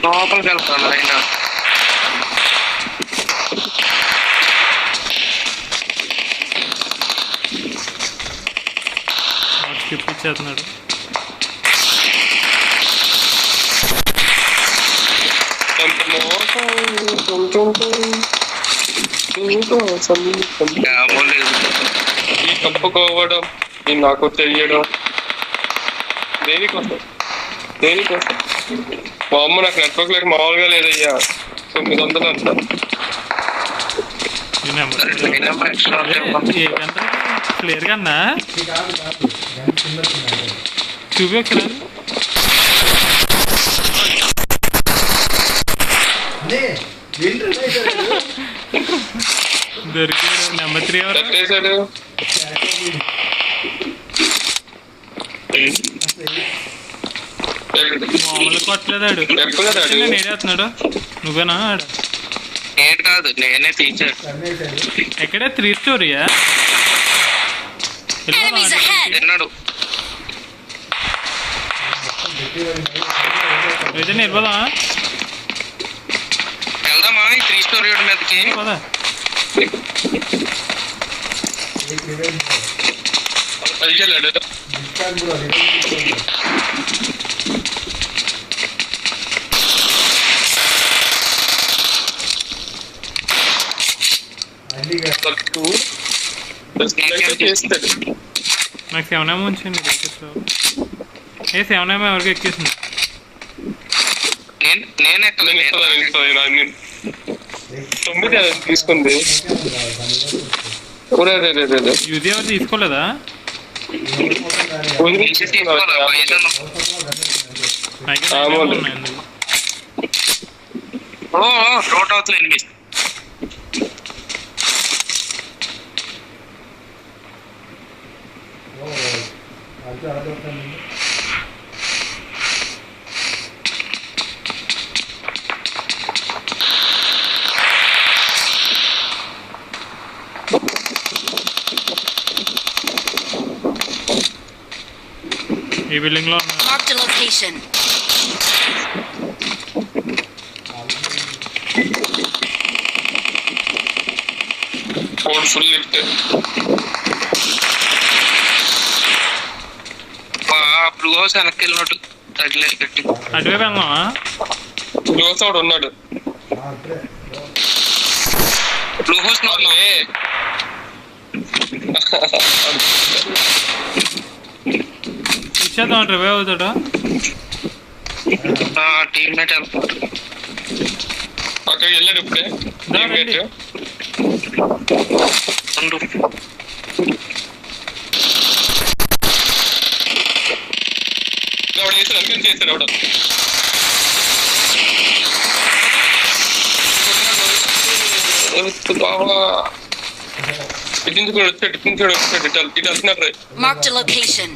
[SPEAKER 3] లోపలికి వెళ్తాను అయినా.
[SPEAKER 2] స్కిప్ ఇచ్చేస్తున్నాడు.
[SPEAKER 7] ఈ కప్పుకోవడం, ఈ నాకు తెలియడం దేనికోసం మా అమ్మ నాకు నెట్వర్క్ లేక మామూలుగా లేదయ్యా. 900 అంట.
[SPEAKER 2] క్లియర్ గా అన్నా చూపి ఒకసారి. దొరికాడు నెంబర్ 3 ఎవరు
[SPEAKER 7] కట్టేశాడు.
[SPEAKER 2] మామూలు కొట్టలేదాడు.
[SPEAKER 7] ఎక్కలేదాడు.
[SPEAKER 2] నేడేస్తున్నాడు. నువ్వేనా ఆడు
[SPEAKER 3] నేను కాదు, నేనే టీచర్.
[SPEAKER 2] ఎక్కడ 3 స్టోరీయా?
[SPEAKER 4] Enemies ahead!
[SPEAKER 3] తిన్నాడు.
[SPEAKER 2] అయితే వెళ్ళిపోదా?
[SPEAKER 3] వెళ్దామా ఈ 3 స్టోరీ మీదకి?
[SPEAKER 2] పదా
[SPEAKER 7] పైకి వెళ్ళాడు. చేస్తాడు.
[SPEAKER 2] నాకు 7 ఉంచండి. ఏ 7 ఎవరికి ఎక్కేసింది?
[SPEAKER 3] నేను ఎక్కడ
[SPEAKER 7] తొమ్మిది తీసుకుంది.
[SPEAKER 2] యూజ్ ఎవరు తీసుకోలేదా?
[SPEAKER 3] రోట్ అవుతుంది ఎనిమిది.
[SPEAKER 2] ఈ బిల్డింగ్ లో ఉన్నా.
[SPEAKER 4] Marked a location.
[SPEAKER 7] Full lift.
[SPEAKER 3] Blue house వెనక్కి వెళ్ళినట్టు తగిలే గట్టి.
[SPEAKER 2] అటువైపు వెళ్దామా?
[SPEAKER 7] ఒకడు ఉన్నాడు.
[SPEAKER 3] బ్లూ హౌస్
[SPEAKER 2] ఇచ్చేద్దాం. రివైవ్ అవుతాడా?
[SPEAKER 3] టీమ్మేట్ వెళ్తాడు.
[SPEAKER 7] అక్కడికి వెళ్ళాడు ఇప్పుడే. టీమ్మేట్ ఆవిడ చేశాడు. అనుకుని చేశాడు ఆవిడ. బాబా ఇట్టించుకొని వచ్చాడు. ఇట్టించుకొని వచ్చాడు. ఇటు వెళ్తున్నారు.
[SPEAKER 4] Marked a location.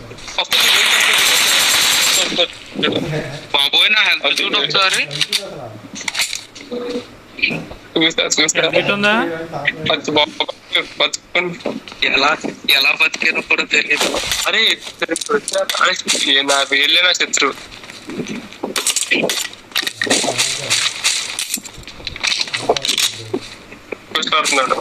[SPEAKER 3] బాబోయ్ నా హెల్త్ చూడు ఒకసారి.
[SPEAKER 2] ఉందా?
[SPEAKER 3] ఎలా బతికేదో కూడా తెలియదు.
[SPEAKER 7] అరే నా వీళ్ళే నా శత్రు. చూస్తున్నాడు.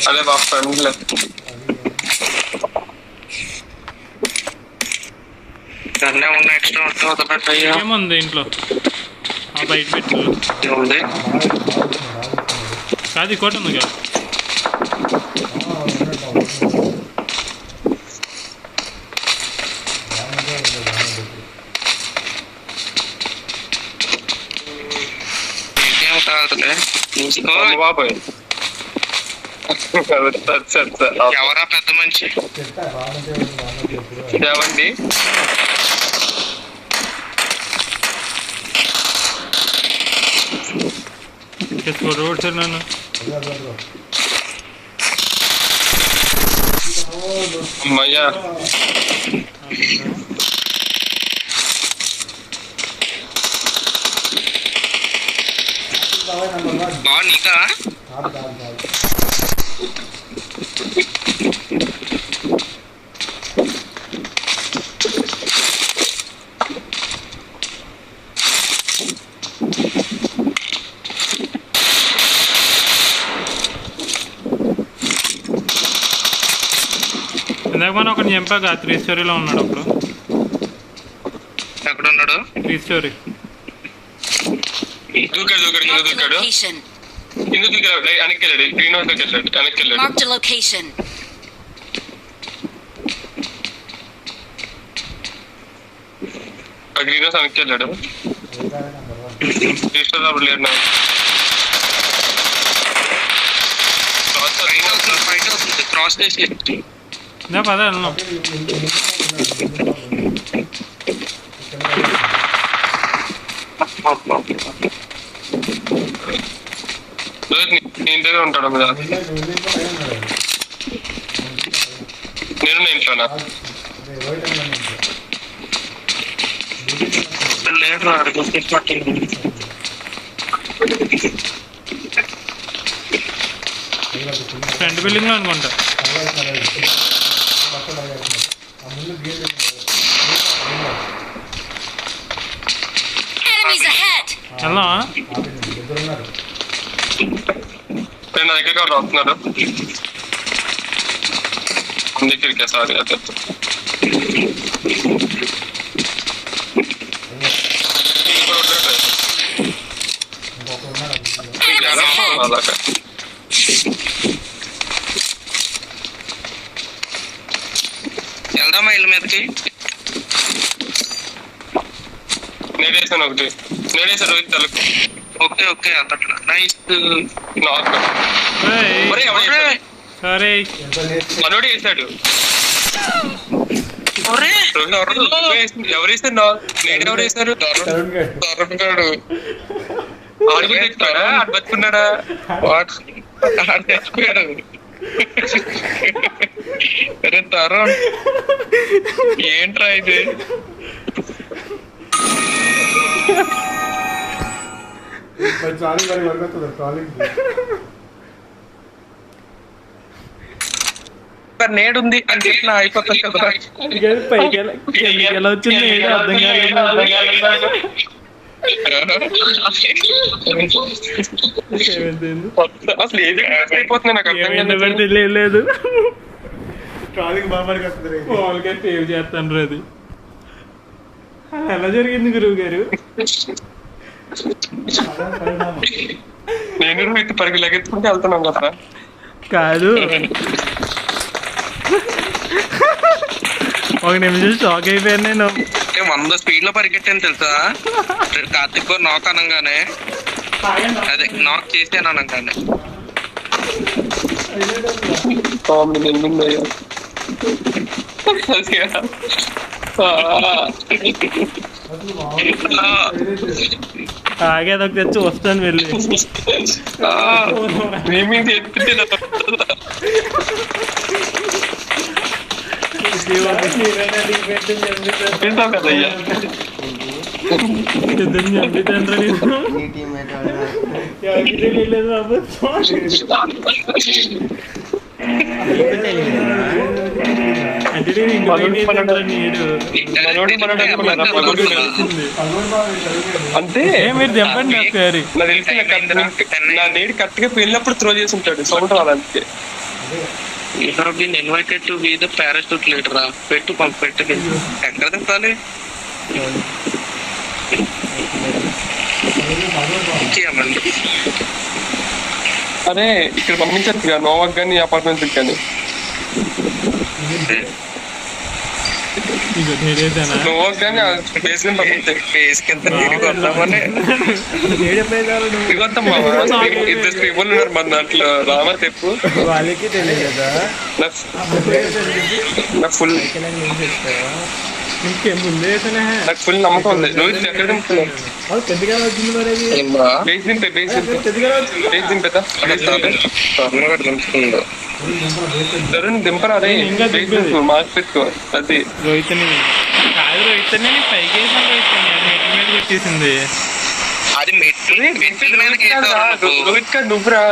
[SPEAKER 7] అదే మా ఫ్రెండ్
[SPEAKER 3] ఉన్న ఎక్స్ట్రా
[SPEAKER 2] ఏముంది ఇంట్లో? బయట పెట్టు. కాదు ఇంకోటి ఉంది కదా.
[SPEAKER 7] బాబాయ్
[SPEAKER 3] ఎవరా పెద్ద మనిషి?
[SPEAKER 7] ఏమండి
[SPEAKER 2] రోడ్ సార్ నన్ను
[SPEAKER 7] అమ్మయ్యా.
[SPEAKER 3] బాగా నీకా
[SPEAKER 2] ఇందాక మనం ఒకటి చంపాక 3 స్టోరీలో ఉన్నాడు. అప్పుడు
[SPEAKER 3] ఎక్కడ ఉన్నాడు?
[SPEAKER 2] 3 స్టోరీ
[SPEAKER 7] దూకాడు దూకాడు ఇందుకు దూకాడు. వెనక్కి వెళ్ళాడు. గ్రీన్ హౌస్ లోకి వెళ్ళాడు. వెనక్కి వెళ్ళాడు.
[SPEAKER 4] Marked a location.
[SPEAKER 7] Green house వెనక్కి వెళ్ళాడు. అప్పుడు లేడు.
[SPEAKER 3] క్రాస్ చేసి
[SPEAKER 2] పద వెళ్దాం.
[SPEAKER 7] నేను దగ్గర ఉంటాడు మీద. నేను ఇంట్లోనా?
[SPEAKER 3] లేదు అడుగు పట్టింది.
[SPEAKER 2] ఫ్రంట్ బిల్డింగ్ లో అనుకుంటా.
[SPEAKER 4] Enemies ahead!
[SPEAKER 2] వెళ్దామా?
[SPEAKER 7] నా దగ్గర వాళ్ళు వస్తున్నారు దగ్గరికి. సారీ అదే అలాగా
[SPEAKER 3] వెళ్దామా ఇల్లు మీదకి?
[SPEAKER 7] నేడేసాను ఒకటి. నేడేసాను రోహిత్ తలకు.
[SPEAKER 3] ఓకే ఓకే అట్లా నైస్.
[SPEAKER 7] నాక్
[SPEAKER 2] ఏయ్, సరే
[SPEAKER 7] మనోడే వేసాడు.
[SPEAKER 3] ఒరే
[SPEAKER 7] ఎవరు వేసారు? నేను ఎవరు వేసారు?
[SPEAKER 3] తరుణ్ గాడు
[SPEAKER 7] ఆడు కూడా తెచ్చుకోడా? ఆడు బతుకున్నాడా?
[SPEAKER 3] ఆడు తెచ్చిపోయాడు. అరే తరుణ్ ఏంట్రా ఇది?
[SPEAKER 1] ట్రాలింగ్ మరి వర్క్ అవుతుంది ట్రాలింగ్.
[SPEAKER 3] నేడుంది అని చెప్పిన అయిపోతుంది కదా.
[SPEAKER 2] పైకి ఎలా వచ్చింది అర్థం కాలేదు.
[SPEAKER 7] అసలు ఏది అయిపోతుంది నాకు అర్థం
[SPEAKER 2] పెడితే లేదు.
[SPEAKER 1] ట్రాలింగ్ బాగా వర్క్ అవుతుంది.
[SPEAKER 2] మామూలుగా సేవ్ చేస్తాను అది. ఎలా జరిగింది గురువు గారు?
[SPEAKER 7] నేను రోహిత్ పరిగి లగెత్తుకుంటే వెళ్తున్నాం కదా.
[SPEAKER 2] కాదు, ఒక నిమిషం షాక్ అయిపోయాను నేను.
[SPEAKER 3] 100 స్పీడ్ లో పరిగెట్టాను తెలుసా. కార్తిక్ నాక్ అనగానే అదే నాక్ చేసాను అనగానే
[SPEAKER 2] ఆగే అదొక తెచ్చి వస్తాను వెళ్ళి. తెలియలేదు బాబు. అంటే
[SPEAKER 7] అంటే
[SPEAKER 2] మీరు చెప్పండి ఒకసారి.
[SPEAKER 7] నా డేట్ కరెక్ట్ గా వెళ్ళినప్పుడు త్రో చేసి ఉంటాడు సౌండ్ రాదంటే.
[SPEAKER 3] Invited to be the parachute leader రా. పెట్టు ఎక్కడ తింటాలి?
[SPEAKER 7] అరే ఇక్కడ పంపించచ్చు కదా నోవాక్ కానీ అపార్ట్మెంట్ కానీ. నోవాక్ కానీ బేస్మెంట్ పంపించాయి.
[SPEAKER 3] బేస్ కింద వద్దామని
[SPEAKER 7] ఇద్దరు స్క్రీబుల్ ఉన్నారు మన దాంట్లో. రామా చెప్పు
[SPEAKER 2] వాళ్ళకి తెలియదు కదా.
[SPEAKER 7] నాకు ఫుల్
[SPEAKER 2] ఇంకేం ముందే
[SPEAKER 7] నాకు ఫుల్ నమ్మకం ఉంది. రోహిత్ ఎక్కడ తింటున్నావు?
[SPEAKER 2] పెద్దగా వచ్చింది మరి అది.
[SPEAKER 7] బేస్ దింపే తరుణ్ దింపరా. అదే మార్క్స్ పెట్టుకో. అది
[SPEAKER 2] రోహిత్ కాదు, రోహిత్ పైకి వేసాను. రోహిత్ మీద పెట్టేసింది.
[SPEAKER 3] అది
[SPEAKER 7] రోహిత్ గారు నువ్వురా.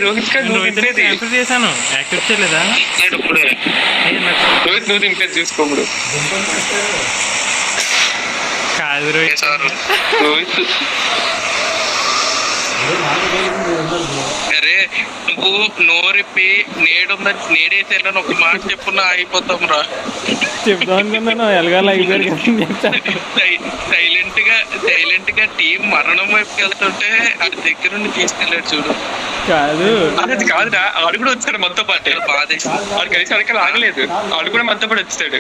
[SPEAKER 7] రోహిత్ గారు నువ్వు దింపేది
[SPEAKER 2] చేశాను. యాక్సెప్ట్ చేయలేదా?
[SPEAKER 7] రోహిత్ నువ్వు దింపేది చూసుకోప్పుడు.
[SPEAKER 2] కాదు రోహిత్.
[SPEAKER 7] రోహిత్
[SPEAKER 3] అరే నువ్వు నోరిప్పి నేడేసేయాలని ఒక మాట చెప్పున్నా అయిపోతాం రా.
[SPEAKER 2] చెప్తాం అనుకున్నాను. ఎలాగోలా అయిపోయాడు.
[SPEAKER 3] సైలెంట్ గా టీం మరణం వైపుకి వెళ్తుంటే అది దగ్గర నుండి తీసుకెళ్ళాడు చూడు.
[SPEAKER 2] కాదు
[SPEAKER 7] అది కాదురా. ఆడు కూడా వచ్చాడు మనతో పాటు.
[SPEAKER 3] బాధేసి
[SPEAKER 7] ఆడు కలిసి అడగలు ఆగలేదు. ఆడు కూడా మనతో పాటు వచ్చాడు.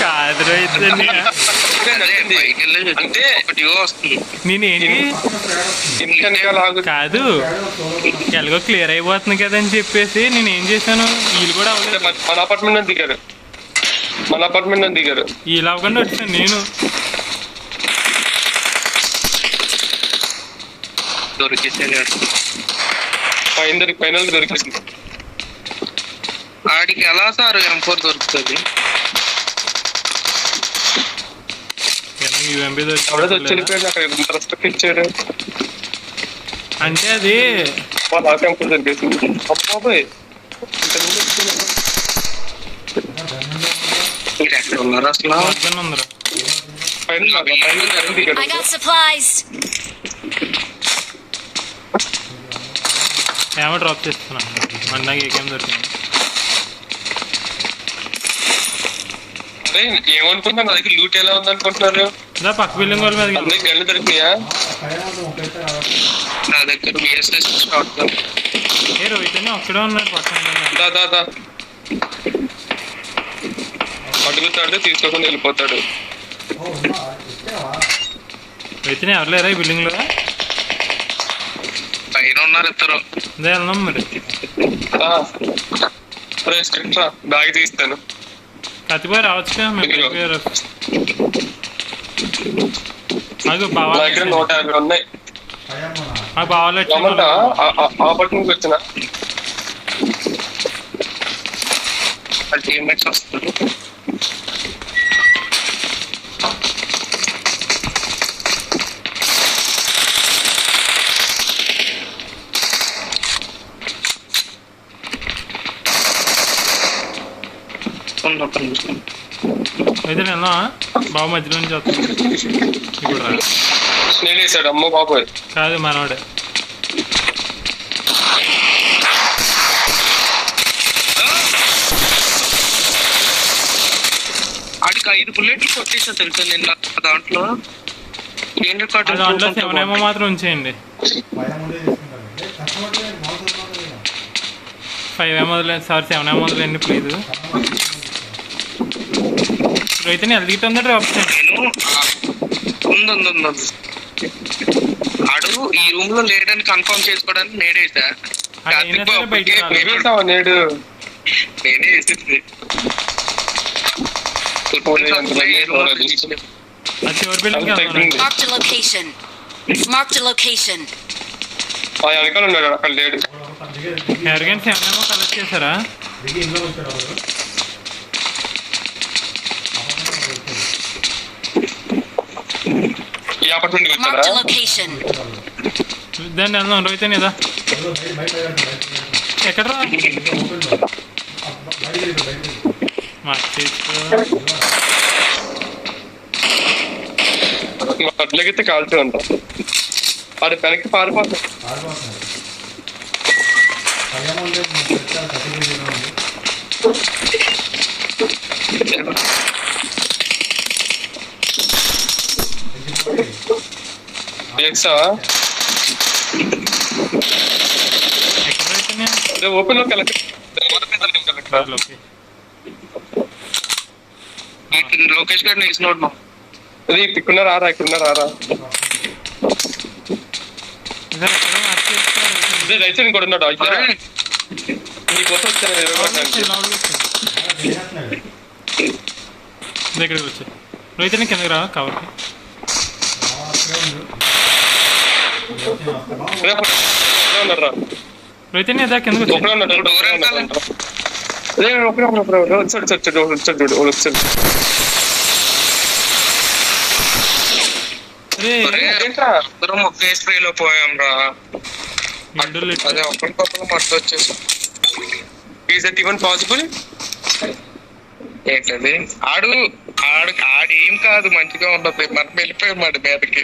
[SPEAKER 2] కాదు రోహిత్.
[SPEAKER 3] అంటే ఒకటి వస్తుంది.
[SPEAKER 2] నేనేంటి కాదు, ఎలాగో క్లియర్ అయిపోతుంది కదా అని చెప్పేసి నేను ఏం చేశాను, వీళ్ళు కూడా
[SPEAKER 7] మన అపార్ట్మెంట్ లో దిగారు.
[SPEAKER 2] వీళ్ళు అవ్వకుండా వచ్చాను నేను.
[SPEAKER 3] దొరికేసాను.
[SPEAKER 7] ఫైనల్ దొరికేసింది.
[SPEAKER 3] ఆడికి ఎలా సార్ M4 దొరుకుతుంది?
[SPEAKER 2] యూఎంపీ
[SPEAKER 7] ఎవడో వచ్చి వెళ్ళిపోయాడు, అక్కడ ఎంత రెస్పెక్ట్ ఇచ్చారు.
[SPEAKER 2] అంటే అది
[SPEAKER 7] నాకు M4 దొరికేసింది. అబ్బాయి
[SPEAKER 3] మీరు ఎక్కడ ఉన్నారు అసలు?
[SPEAKER 2] వద్దన్న ఉందిరా.
[SPEAKER 4] I got supplies.
[SPEAKER 2] ఏమో డ్రాప్ చేస్తున్నా. మన నాకు ఏకేం దొరికింది.
[SPEAKER 7] అదే ఏమనుకుంటున్నారు, నా దగ్గర లూట్ ఎలా ఉంది అనుకుంటున్నారు?
[SPEAKER 2] ఇదా పక్క బిల్డింగ్ వాళ్ళ మీద
[SPEAKER 7] అందరికి గన్లు దొరికినాయా?
[SPEAKER 3] నా దగ్గర VSS షాట్ గన్.
[SPEAKER 2] ఏ రోహిత్ ఒక్కడే ఉన్నాడు పక్కన.
[SPEAKER 7] దా అడుగుతాడు, తీసుకోకుండా వెళ్ళిపోతాడు.
[SPEAKER 2] రోహిత్ ఎవరు లేరా ఈ బిల్డింగ్ లో?
[SPEAKER 3] పైన ఉన్నారు ఇద్దరు.
[SPEAKER 2] అదే వెళ్దాం మరి.
[SPEAKER 7] బ్యాగ్ తీస్తాను.
[SPEAKER 2] కత్తిపోయి రావచ్చుగా మేము. నాకు బాగా
[SPEAKER 7] నా దగ్గర 150 ఉన్నాయి.
[SPEAKER 2] మాకు బావాలు
[SPEAKER 7] ఆపర్చునిటీ వచ్చిన
[SPEAKER 3] టీమ్మేట్స్ వస్తారు.
[SPEAKER 2] అయితే వెళ్దామా? బాబు మధ్యలో నుంచి వస్తుంది ఇప్పుడు రా.
[SPEAKER 7] నేను వేసాడు. అమ్మ బాబోయ్,
[SPEAKER 2] కాదు మనవాడే.
[SPEAKER 3] ఆడికి 5 బుల్లెట్లు కొట్టేసా తెలుసా నిన్న దాంట్లో. ఏం రికార్డు?
[SPEAKER 2] దాంట్లో 7 మాత్రం ఉంచేయండి. 5 మొదలైంది సార్. 7 మొదలైంది ప్లీజ్. అయితే ఎల్గిటుందా డ్రాప్ చేయండి.
[SPEAKER 3] ఉంది. ఆడు ఈ రూమ్ లో లేడని కన్ఫర్మ్ చేసుకోవడానికి నేడేసా.
[SPEAKER 7] నేడు
[SPEAKER 3] నేనే వేసింది.
[SPEAKER 2] అది చివరి building.
[SPEAKER 4] Marked a location. Marked a location.
[SPEAKER 7] వెనకాల ఉన్నాడు, అక్కడ లేడు.
[SPEAKER 2] ఎరగంట 7 కలెక్ట్ చేశారా?
[SPEAKER 7] ఈ అపార్ట్మెంట్ వచ్చారా?
[SPEAKER 4] Marked a location.
[SPEAKER 2] దాన్ని వెళ్దాం. రోహిత్ కదా ఎక్కడ రా?
[SPEAKER 7] అట్లకైతే కాల్చు అంట. అది వెనక్కి పారిపోతుంది. ఓపెన్ లో
[SPEAKER 3] లోకేష్ గారిని వేసినోడు.
[SPEAKER 7] అది ఇక్కడున్న రారా, ఇక్కడున్న రారా. రైట్ సైడ్ కూడా ఉన్నాడు. అయ్యా నీకోసం వచ్చాను.
[SPEAKER 2] దగ్గరికి వచ్చి రోహిత్ కిందకి రా కావాలి.
[SPEAKER 7] ఉన్నారా
[SPEAKER 2] రోహిత్ అదా కిందకి వచ్చి.
[SPEAKER 7] ఒకడే ఉన్నాడు. వచ్చాడు.
[SPEAKER 3] అందరం ఒకే స్ప్రేలో పోయాం రా. అదే ఒకరికొకరు మట్టు వచ్చేసాం.
[SPEAKER 7] Is that even possible?
[SPEAKER 3] ఏంటది? ఆడేం కాదు, మంచిగా ఉండదు. మనం వెళ్ళిపోయాం వాడి మీదకి.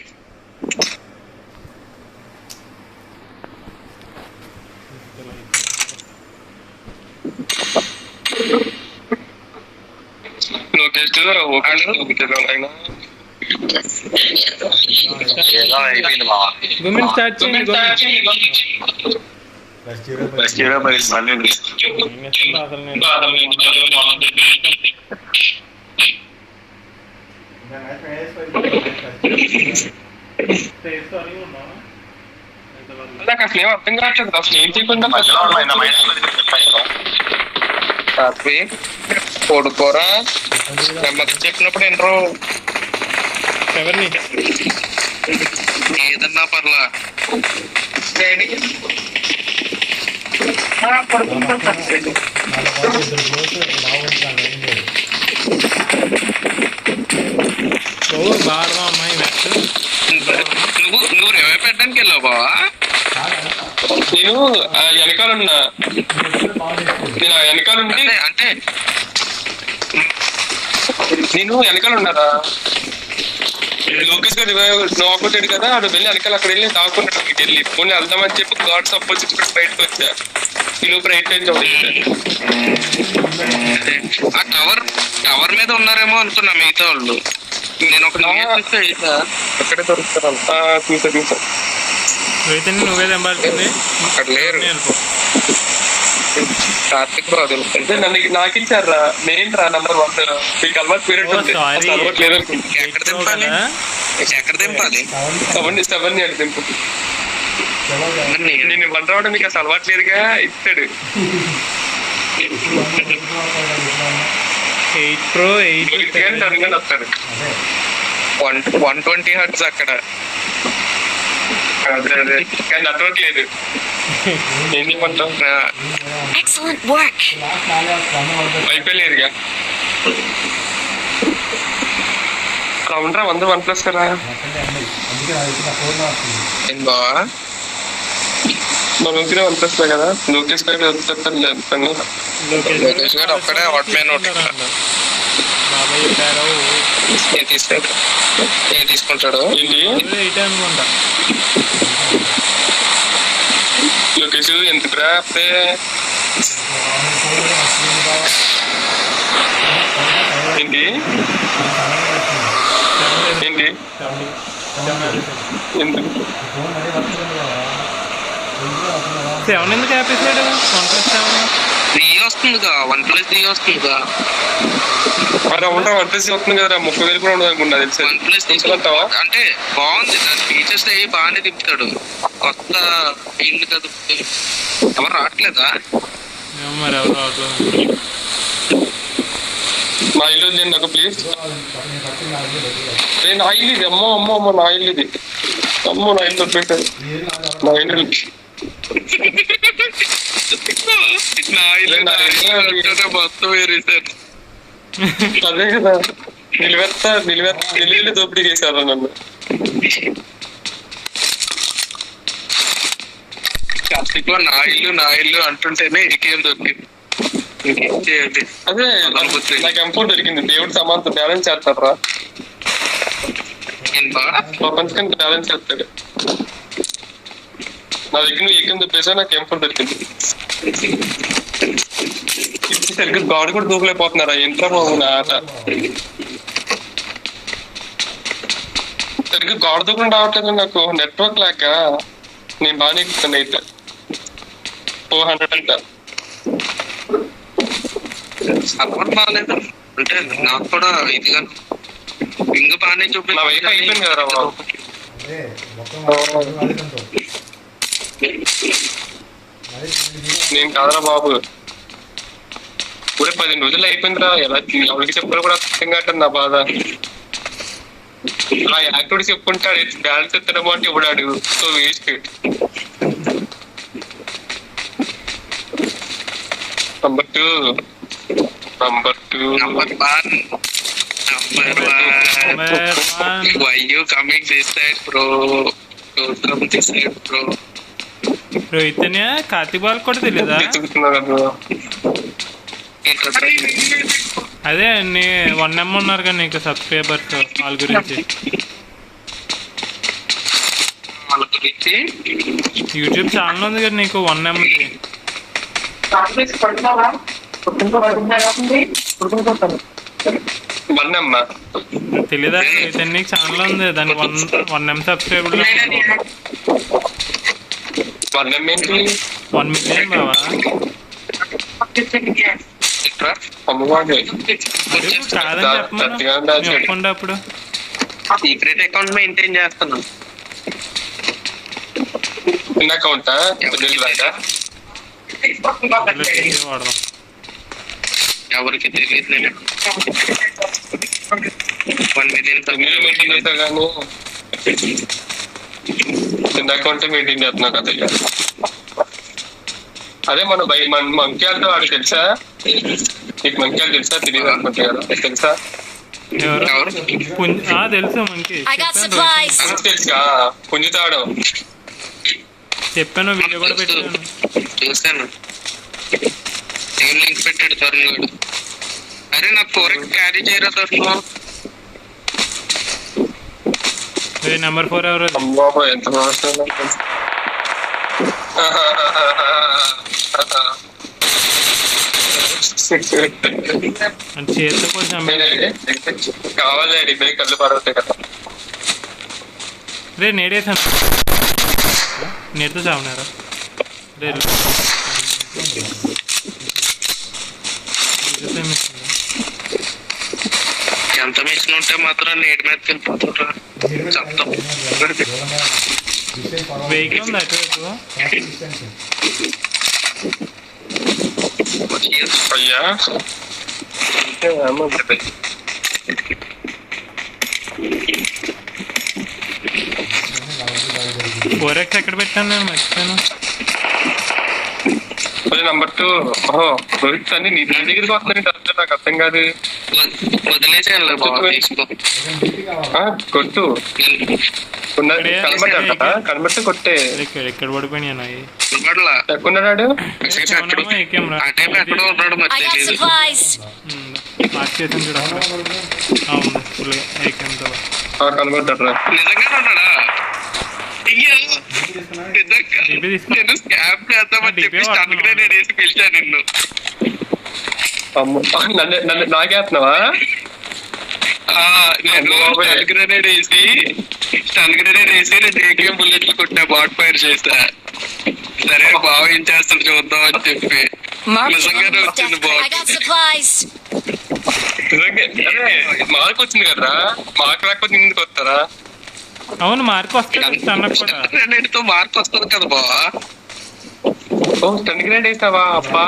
[SPEAKER 2] స్టార్ట్ చేయండి.
[SPEAKER 7] నాకు అసలు ఏం అర్థం కావట్లేదు. అసలు ఏం చేయకుండా
[SPEAKER 3] కొడుకోరా నెమ్మది చెప్పినప్పుడు ఎంట్రో
[SPEAKER 2] ఎవరిని
[SPEAKER 3] ఏదన్నా పర్లా.
[SPEAKER 2] బాగా అమ్మాయి మ్యాచ్.
[SPEAKER 3] నువ్వు రివైవ్ పెట్టడానికి వెళ్ళావు బావా?
[SPEAKER 7] నేను వెనకాలన్నా, నేను వెనకాలండి,
[SPEAKER 3] అంటే
[SPEAKER 7] నేను వెనకాల ఉన్నారా లోకేష్ గారు నోకొచ్చాడు కదా, ఆడు వెళ్ళి వెనకాల అక్కడ వెళ్ళి దాక్కున్నాడు. అక్కడికి వెళ్ళి పోనీ వెళ్దామని చెప్పి గాడ్స్ అపోజిట్ కూడా బయటకు వచ్చా. ఈ లోపు రైట్ లైన్
[SPEAKER 3] ఆ టవర్ మీద ఉన్నారేమో అనుకున్నా మిగతా వాళ్ళు. నేను ఒక
[SPEAKER 7] అక్కడే దొరుకుతాను. చూసా
[SPEAKER 2] అయితే నువ్వే తెంపాల్సింది.
[SPEAKER 3] అక్కడ లేరు. కార్తిక్ బాబు
[SPEAKER 7] నాకు ఇచ్చారా, నేను రా నంబర్ 1 మీకు అలవాటు పీరియడ్ ఉంది. అలవాటు లేదు.
[SPEAKER 3] ఎక్కడ దింపాలి? ఎక్కడ దింపాలి?
[SPEAKER 7] 7 అని దింపు. నేను 1 రావడం మీకు అసలు అలవాటు లేదుగా, ఇస్తాడు.
[SPEAKER 2] 8 Pro 8
[SPEAKER 7] వస్తాడు.
[SPEAKER 3] 120 హర్ట్స్ అక్కడ.
[SPEAKER 7] అదే కానీ నెట్వర్క్ లేదు. ఏం చెప్పంటాం,
[SPEAKER 4] Excellent work.
[SPEAKER 7] వైఫై లేదుగా. అలా ఉండరా 100 1+ కదా.
[SPEAKER 3] ఏం బావా?
[SPEAKER 7] మన దగ్గర 1+ కదా. లోకేష్ గారు చెప్తాను.
[SPEAKER 3] లోకేష్ గారు ఒక్కడే హాట్ మ్యాన్
[SPEAKER 2] బాబాయ్ చెప్పారు.
[SPEAKER 3] ఏం తీసుకుంటాడు?
[SPEAKER 7] ఏంటి
[SPEAKER 2] 8 అనుకుంటా.
[SPEAKER 7] లోకేష్ ఎంత క్రాఫ్ట్ ఏంటి ఏంటి ఎందుకు
[SPEAKER 2] 7 ఎందుకు ఆపేసాడు? 1+7
[SPEAKER 3] 3 వస్తుందిగా, 1+3 వస్తుందిగా.
[SPEAKER 7] మరి ఉండరా 1+ వస్తుంది కదా. 30,000 కూడా ఉండదు అనుకున్నా తెలుసు.
[SPEAKER 3] 1+3 అంటే బాగుంది, దాని ఫీచర్స్ అవి బాగానే తిప్పుతాడు. కొత్త ఇల్లు కదా, ఎవరు రావట్లేదా?
[SPEAKER 2] మరి ఎవరు రావట్లేదు.
[SPEAKER 7] నా ఇల్లు లేదు నాకు ప్లీజ్. నా ఇల్లు ఇది. అమ్మో నా ఇల్లు ఇది. అమ్మో నా ఇల్లు పెట్టాడు. నా ఇల్లు
[SPEAKER 3] మొత్తం వేరే సార్.
[SPEAKER 7] అదే కదా, నిలువెత్త దోపిడీ చేశారు నన్ను.
[SPEAKER 3] కార్తీక్ నా ఇల్లు అంటుంటేనే ఇకేం దొరికింది.
[SPEAKER 7] అదే నాకు ఎంపోర్ట్ దొరికింది. దేవుడు సమాంత బ్యాలెన్స్ చేస్తాడు రా. ప్రపంచం బ్యాలెన్స్ చేస్తాడు. నా దగ్గర నువ్వు ఎక్కింది చెప్పేసా నాకు ఎంపోర్ట్ దొరికింది. సరిగ్గా గాడు కూడా దూకలేకపోతున్నారా? ఎంట్రా బాబు నా ఆట. సరిగ్గా గాడు దూకడం రావట్లేదు నాకు, నెట్వర్క్ లేక. నేను బాగానే ఎక్కుతాను అయితే 400 అంట.
[SPEAKER 3] సర్వర్ బాగాలేదు అంటే నాకు కూడా ఇదిగా ఇంక బాగానే చూపి.
[SPEAKER 7] నా వైఫై అయిపోయింది కదా బాబు. నేను కాదరా బాబు, ఇప్పుడే 15 రోజులు అయిపోయిందిరా. ఎలా ఎవరికి చెప్పాలో కూడా అర్థం కావట్లేదు నా బాధ. ఆ యాక్టివిటీ చెప్పుకుంటాడు బ్యాలెన్స్ ఎత్తడమో అంటే ఇప్పుడు అడుగు. So waste. Number 2
[SPEAKER 3] Why you coming this side, bro? Come this side, bro.
[SPEAKER 2] Rohit Karthik ball కూడా తెలీదా? అదే 1M ఉన్నారు కదా నీకు సబ్స్క్రైబర్స్, వాళ్ళ గురించి. యూట్యూబ్ ఛానల్ ఉంది కదా నీకు 1M. తెలీదా? రోహిత్ నీకు ఛానల్ ఉంది, దానికి 1M సబ్స్క్రైబర్.
[SPEAKER 7] 1
[SPEAKER 2] million బావా. కాదని చెప్పండి అప్పుడు.
[SPEAKER 3] సీక్రెట్ అకౌంట్ మెయింటైన్ చేస్తున్నాం.
[SPEAKER 7] అకౌంట్
[SPEAKER 2] వాడదాం.
[SPEAKER 3] ఎవరికి తెలియదు. 1 million
[SPEAKER 7] చిన్న అకౌంట్ మెయింటైన్ చేస్తున్నా కదా. అదే మన మంక్యాలతో వాడికి తెలుసా? నీకు మంక్యాలు తెలుసా? తెలియదు అనుకుంటా కదా, తెలుసా?
[SPEAKER 2] ఎవరు? తెలుసు మనకి.
[SPEAKER 4] I got supplies.
[SPEAKER 7] తెలుసా పుంజుతాడు?
[SPEAKER 2] చెప్పాను, వీడియో కూడా పెట్టాను.
[SPEAKER 3] చూసాను, ఏం లింక్ పెట్టాడు తరుణ్. అరే నాకు 4x క్యారీ చేయరా తరుణ్.
[SPEAKER 2] నెంబర్ 4 ఎవరు?
[SPEAKER 7] అమ్మో ఎంత ప్రొఫెషనల్.
[SPEAKER 2] అంటే చేతితో కొంచెం
[SPEAKER 7] కావాలి ఇద్దరి కళ్ళు పడవుతాయి కదా.
[SPEAKER 2] రే నేడేసాను, నేడుతో చావున్నారా? రే
[SPEAKER 3] ఎంత మిషన్ ఉంటే మాత్రం నేటి మీదకి వెళ్ళిపోతుంటారా? చెప్తాం.
[SPEAKER 2] వెహికల్ ఉంది అటువైపు.
[SPEAKER 7] అయ్యా
[SPEAKER 2] 4x ఎక్కడ పెట్టాను నేను, మర్చిపోయాను.
[SPEAKER 7] నంబర్ 2 రోహిత్ అన్ని నీ దగ్గరికి వస్తాను, నాకు అర్థం కాదు.
[SPEAKER 3] వదిలేసాను బాబు, తీసుకో.
[SPEAKER 7] కొట్టు కనబడితే కొట్టే.
[SPEAKER 2] ఎక్కడ పడిపోయినాను అవి.
[SPEAKER 7] ఎక్కడున్నాడు?
[SPEAKER 3] ఎక్కడో ఉన్నాడు మరి
[SPEAKER 4] I got
[SPEAKER 3] తెలియదు.
[SPEAKER 4] supplies.
[SPEAKER 2] మార్క్ చేసాను చూడ. అవును ఫుల్గా ఏకంతో
[SPEAKER 7] కనబడ్డా.
[SPEAKER 3] నిజంగానే ఉన్నాడా? అయ్యో, నిజంగా.
[SPEAKER 2] డిపి తీసుకో.
[SPEAKER 3] నేను స్కామ్ చేద్దామని చెప్పి స్టన్ గ్రెనేడ్ వేసి పిలిచాను నిన్ను.
[SPEAKER 7] నన్ను నాకేస్తున్నావా?
[SPEAKER 3] నేను స్టన్ గ్రెనేడ్ వేసి నేను ఏకేం బుల్లెట్లు కొట్టినా, బాట్ ఫైర్ చేస్తా. సరే బాగా ఏం చేస్తాడు చూద్దాం అని చెప్పి నిజంగానే వచ్చింది
[SPEAKER 4] I
[SPEAKER 3] bot.
[SPEAKER 4] got supplies.
[SPEAKER 7] Mark వచ్చింది కదా, మార్క్ రాకపోతే నిందుకు వస్తారా?
[SPEAKER 2] అవును మార్క్ వస్తుంది స్టన్నకు కూడా.
[SPEAKER 3] గ్రెనేడ్తో మార్క్ వస్తుంది కదా బావా.
[SPEAKER 7] స్టన్ గ్రెనేడ్ వేసావా? అబ్బా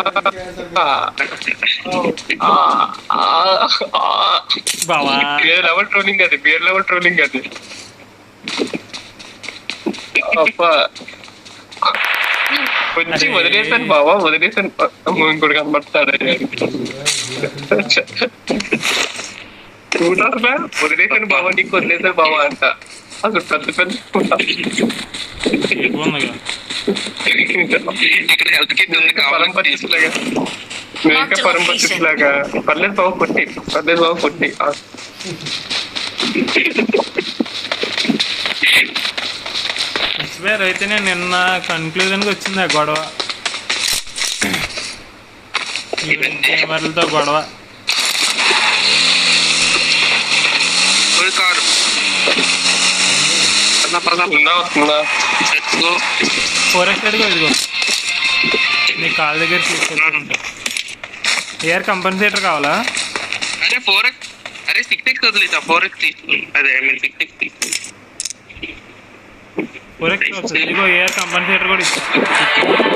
[SPEAKER 2] బావా
[SPEAKER 7] బియర్ లెవెల్ ట్రోలింగ్ అది, బియర్ లెవెల్ ట్రోలింగ్ అది. అబ్బా వచ్చి వదిలేసాను బావా, వదిలేసాను. ఇంకోటి కనబడతాడు చూడాలా? వదిలేసాను బావా, నీకు వదిలేసాను బావా అంట. అసలు పెద్ద పెద్ద
[SPEAKER 2] ఉందిగా.
[SPEAKER 3] ఇక్కడ హెల్త్ కిట్ ఉంది కావాలని
[SPEAKER 7] పరంపతిలాగా, నువ్వు ఇంకా పరంపతిలాగా. పర్లేదు బాబు కొట్టి, పర్లేదు బాబు కొట్టి.
[SPEAKER 2] ఎక్స్పైర్ అయితే నేను నిన్న కన్క్లూజన్కి వచ్చింది ఆ గొడవ, గేమర్లతో గొడవ.
[SPEAKER 3] కారు
[SPEAKER 7] వస్తుందా?
[SPEAKER 2] 4x అడిగో, ఇదిగో నీ కాళ్ళ దగ్గర తీసుకుంటా. ఏఆర్ కంపెన్సేటర్ కావాలా?
[SPEAKER 3] అరే 4x, అరే 6x వదిలేసా, 4x తీసుకుని. అదే 6x తీసుకుని.
[SPEAKER 2] 4x వస్తుంది. ఇదిగో ఏఆర్ కంపెన్సేటర్ కూడా ఇస్తా.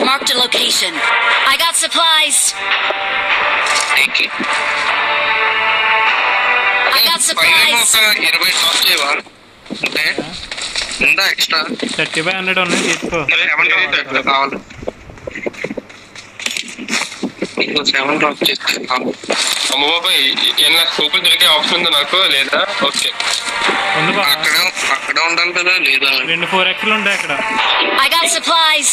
[SPEAKER 4] Marked a location. I got supplies. I got supplies.
[SPEAKER 3] 20 top చేయవా? అంటే ఉందా ఎక్స్ట్రా?
[SPEAKER 2] 30/100 ఉన్నాయి, తీసుకో.
[SPEAKER 3] 7 కావాలి. 7 డ్రాప్ చేస్తే
[SPEAKER 7] అమ్మ బాబాయ్, ఏమన్నా సూపులు దొరికే ఆప్షన్ ఉందా నాకు? లేదా? ఓకే,
[SPEAKER 2] ఉంది బా.
[SPEAKER 3] అక్కడ ఉండాలి కదా, లేదా?
[SPEAKER 2] 2 4xలు ఉంటాయి అక్కడ.
[SPEAKER 4] I got supplies.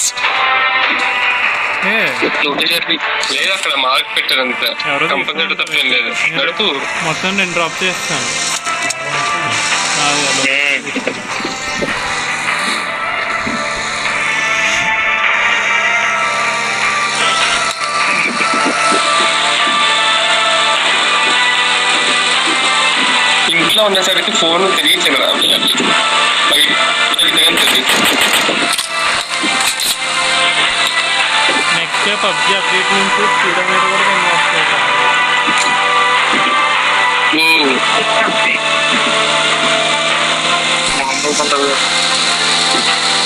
[SPEAKER 7] లేదు అక్కడ మార్క్ పెట్టారు అంతే,
[SPEAKER 2] ఎవరో
[SPEAKER 7] కంపల్సరీ తప్ప ఏం లేదు. నడుపు
[SPEAKER 2] మొత్తం నేను డ్రాప్ చేస్తాను.
[SPEAKER 7] ఇంట్లో ఉండేసరికి ఫోన్ తెలియదు కదా,
[SPEAKER 2] నెక్స్ట్ పబ్జి అప్డేట్ నుంచి స్పీడోమీటర్ కూడా నేను వస్తాను.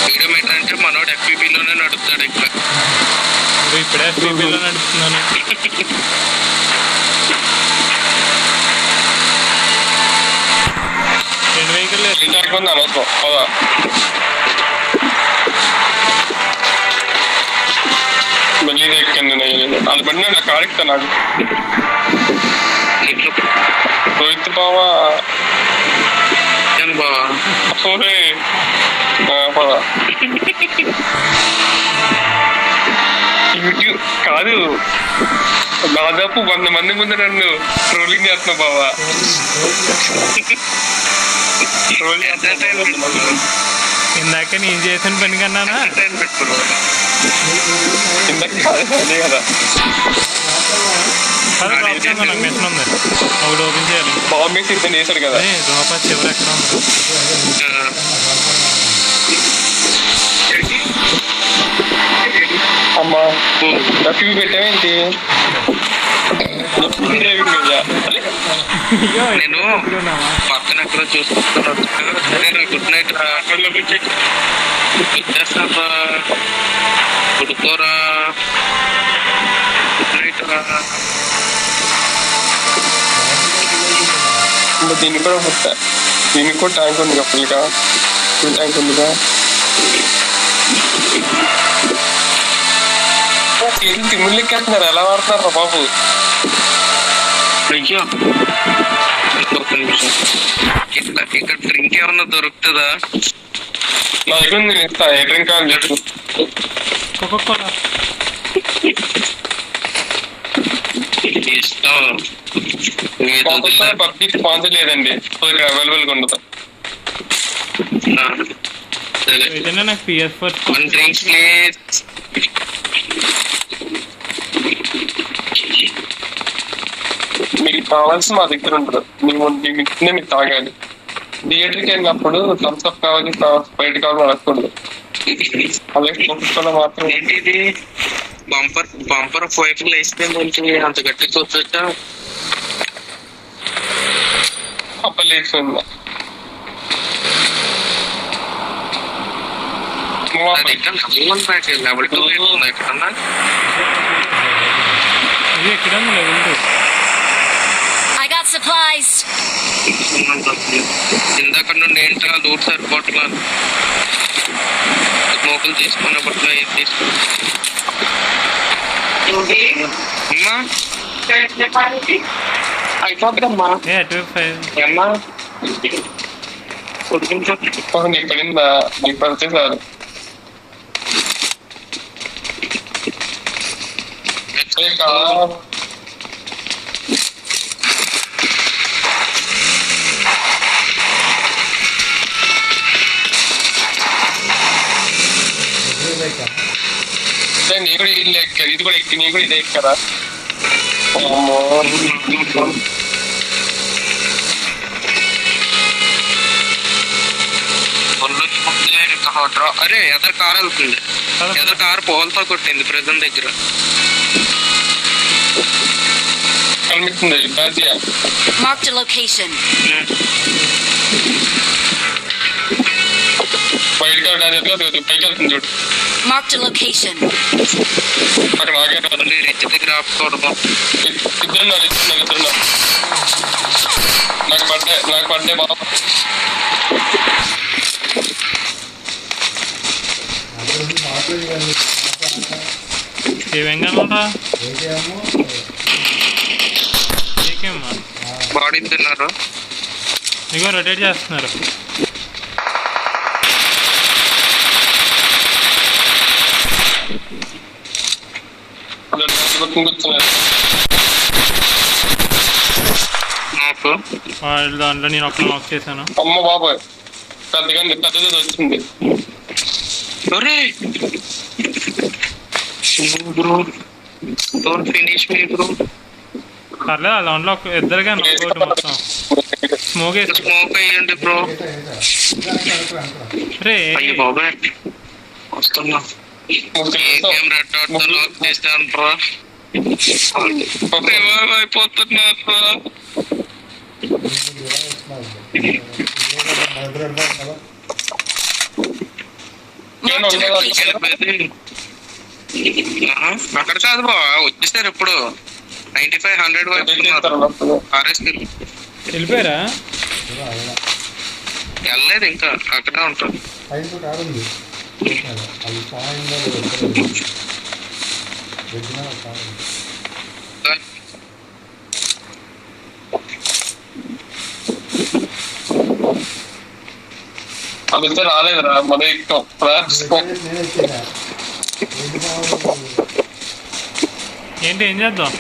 [SPEAKER 3] స్పీడోమీటర్ అంటే మనోడు FPV-లోనే నడుపుతాడు. ఇక్కడ
[SPEAKER 2] ఇప్పుడే FPV-లో నడుపుతున్నాను. రెండు వెహికల్
[SPEAKER 7] అనవసరం. మళ్ళీ ఎక్కండి అది పడిన నా కాడిస్తా నాకు రోహిత్ బావా
[SPEAKER 3] బావా
[SPEAKER 7] సోరే బావా యూట్యూబ్ కాదు దాదాపు 100 మంది ముందు నన్ను ట్రోలింగ్ చేస్తున్నా బావా
[SPEAKER 2] ఇందాక నేను చేసిన పని కన్నానా
[SPEAKER 7] ఇందాక కాదు అదే కదా
[SPEAKER 2] నాకు మిషన్ ఉంది ఒకటి ఓపెన్ చేయాలి
[SPEAKER 7] బాంబే సిద్ధం చేశాడు కదా
[SPEAKER 2] రూపా చివరి ఎక్కడ ఉంది
[SPEAKER 7] అమ్మా డబ్బు పెట్టావేంటి
[SPEAKER 3] నేను పక్కన ఎక్కడో చూసుకుంటున్నాను. గుడ్ నైట్ చేస్తారా కొడుకోరా గుడ్ నైట్ రా.
[SPEAKER 7] దీనికి కూడా వస్తా దీనికి కూడా ట్యాంక్ ఉంది కప్పులుగా ఫుల్ ట్యాంక్ ఉందిగా తిమ్ముళ్ళు ఎక్కేస్తున్నారు ఎలా వాడుతున్నారు బాబు
[SPEAKER 3] అయ్యో ఇంకొక నిమిషం ఇక్కడ డ్రింక్ ఏమన్నా దొరుకుతుందా?
[SPEAKER 7] నా దగ్గర ఉంది ఇస్తా ఏ డ్రింక్ కావాలి చెప్పు
[SPEAKER 2] కోకోకోలా
[SPEAKER 3] ఇష్టం
[SPEAKER 7] పబ్లిక్ స్పాన్సర్ లేదండి సో ఇక్కడ అవైలబుల్ గా ఉండదు
[SPEAKER 2] ఏదైనా నాకు PS4
[SPEAKER 3] వన్ డ్రింక్ ప్లీజ్.
[SPEAKER 7] మీకు కావాల్సిన మా దగ్గర ఉండదు మేము మీకు తాగాలి థియేటర్కి వెళ్ళినప్పుడు థమ్స్ అప్ కావాలి బయట కావాలి అడగకూడదు అలాగే కోకోకోలా మాత్రం
[SPEAKER 3] ఏంటిది బంపర్ ఫైట్లు వేసిపోయింది అంత గట్టి చూసా
[SPEAKER 7] అప్పలేకుండా
[SPEAKER 3] లెవెల్ 2 ఉంది ఎక్కడన్నా
[SPEAKER 2] ఇది ఎక్కడ లెవెల్ 2
[SPEAKER 4] I got supplies.
[SPEAKER 3] ఇందాక నుండి ఏంటో దూరం సరిపోట్లా మోకులు తీసుకున్నప్పట్లో ఏం తీసుకున్నా అయిపోద్దమ్మా అమ్మా
[SPEAKER 7] నీకు పడిందా నీకు పడితే సార్ నీ కూడా ఇల్లు ఎక్కారు ఇది కూడా ఎక్కి నీ కూడా ఇది ఎక్కారా
[SPEAKER 3] అరే ఎదరు కారు వెళ్తుంది ఎదరు కారు పోల్తో కొట్టింది ప్రజెంట్ దగ్గర
[SPEAKER 7] కనిపిస్తుంది
[SPEAKER 4] Marked a location.
[SPEAKER 7] బయటకు పైకి వెళ్తుంది చూడు
[SPEAKER 4] Marked a location.
[SPEAKER 7] అక్కడ ఆగే
[SPEAKER 3] రిచ్ దగ్గర ఆపుకోవడం
[SPEAKER 7] ఇద్దరున్నారు నాకు పడ్డే బాబు
[SPEAKER 2] ఏమేంగా
[SPEAKER 3] బాడీ తిన్నారు
[SPEAKER 2] ఇగో రొటేట్ చేస్తున్నారు దాంట్లో నేను ఒక్క లాక్ చేశాను.
[SPEAKER 7] అమ్మ బాబాయ్ పెద్దది వచ్చింది
[SPEAKER 2] పర్లేదు ఆ దాంట్లో ఇద్దరుగా ఒకటి మొత్తం స్మోక్
[SPEAKER 3] స్మోక్ అయ్యండి బ్రో.
[SPEAKER 2] రే
[SPEAKER 3] అయ్యో బాబాయ్ వస్తున్నా ఏం రెడ్ డాట్ తో లాక్ చేస్తాను బ్రో అయిపోతున్నారు అక్కడ కాదు బా వచ్చేసారు ఇప్పుడు 9500 వైపు
[SPEAKER 2] వెళ్ళిపోయారా?
[SPEAKER 3] వెళ్ళలేదు ఇంకా అక్కడే ఉంటారు.
[SPEAKER 1] వెజ్నా కాదు.
[SPEAKER 7] అదితో రాలేదురా మన ఎక్కువ
[SPEAKER 1] నేను ఇచ్చేదా వెజ్ కావాలి.
[SPEAKER 2] ఏంటి ఏం చేద్దాం?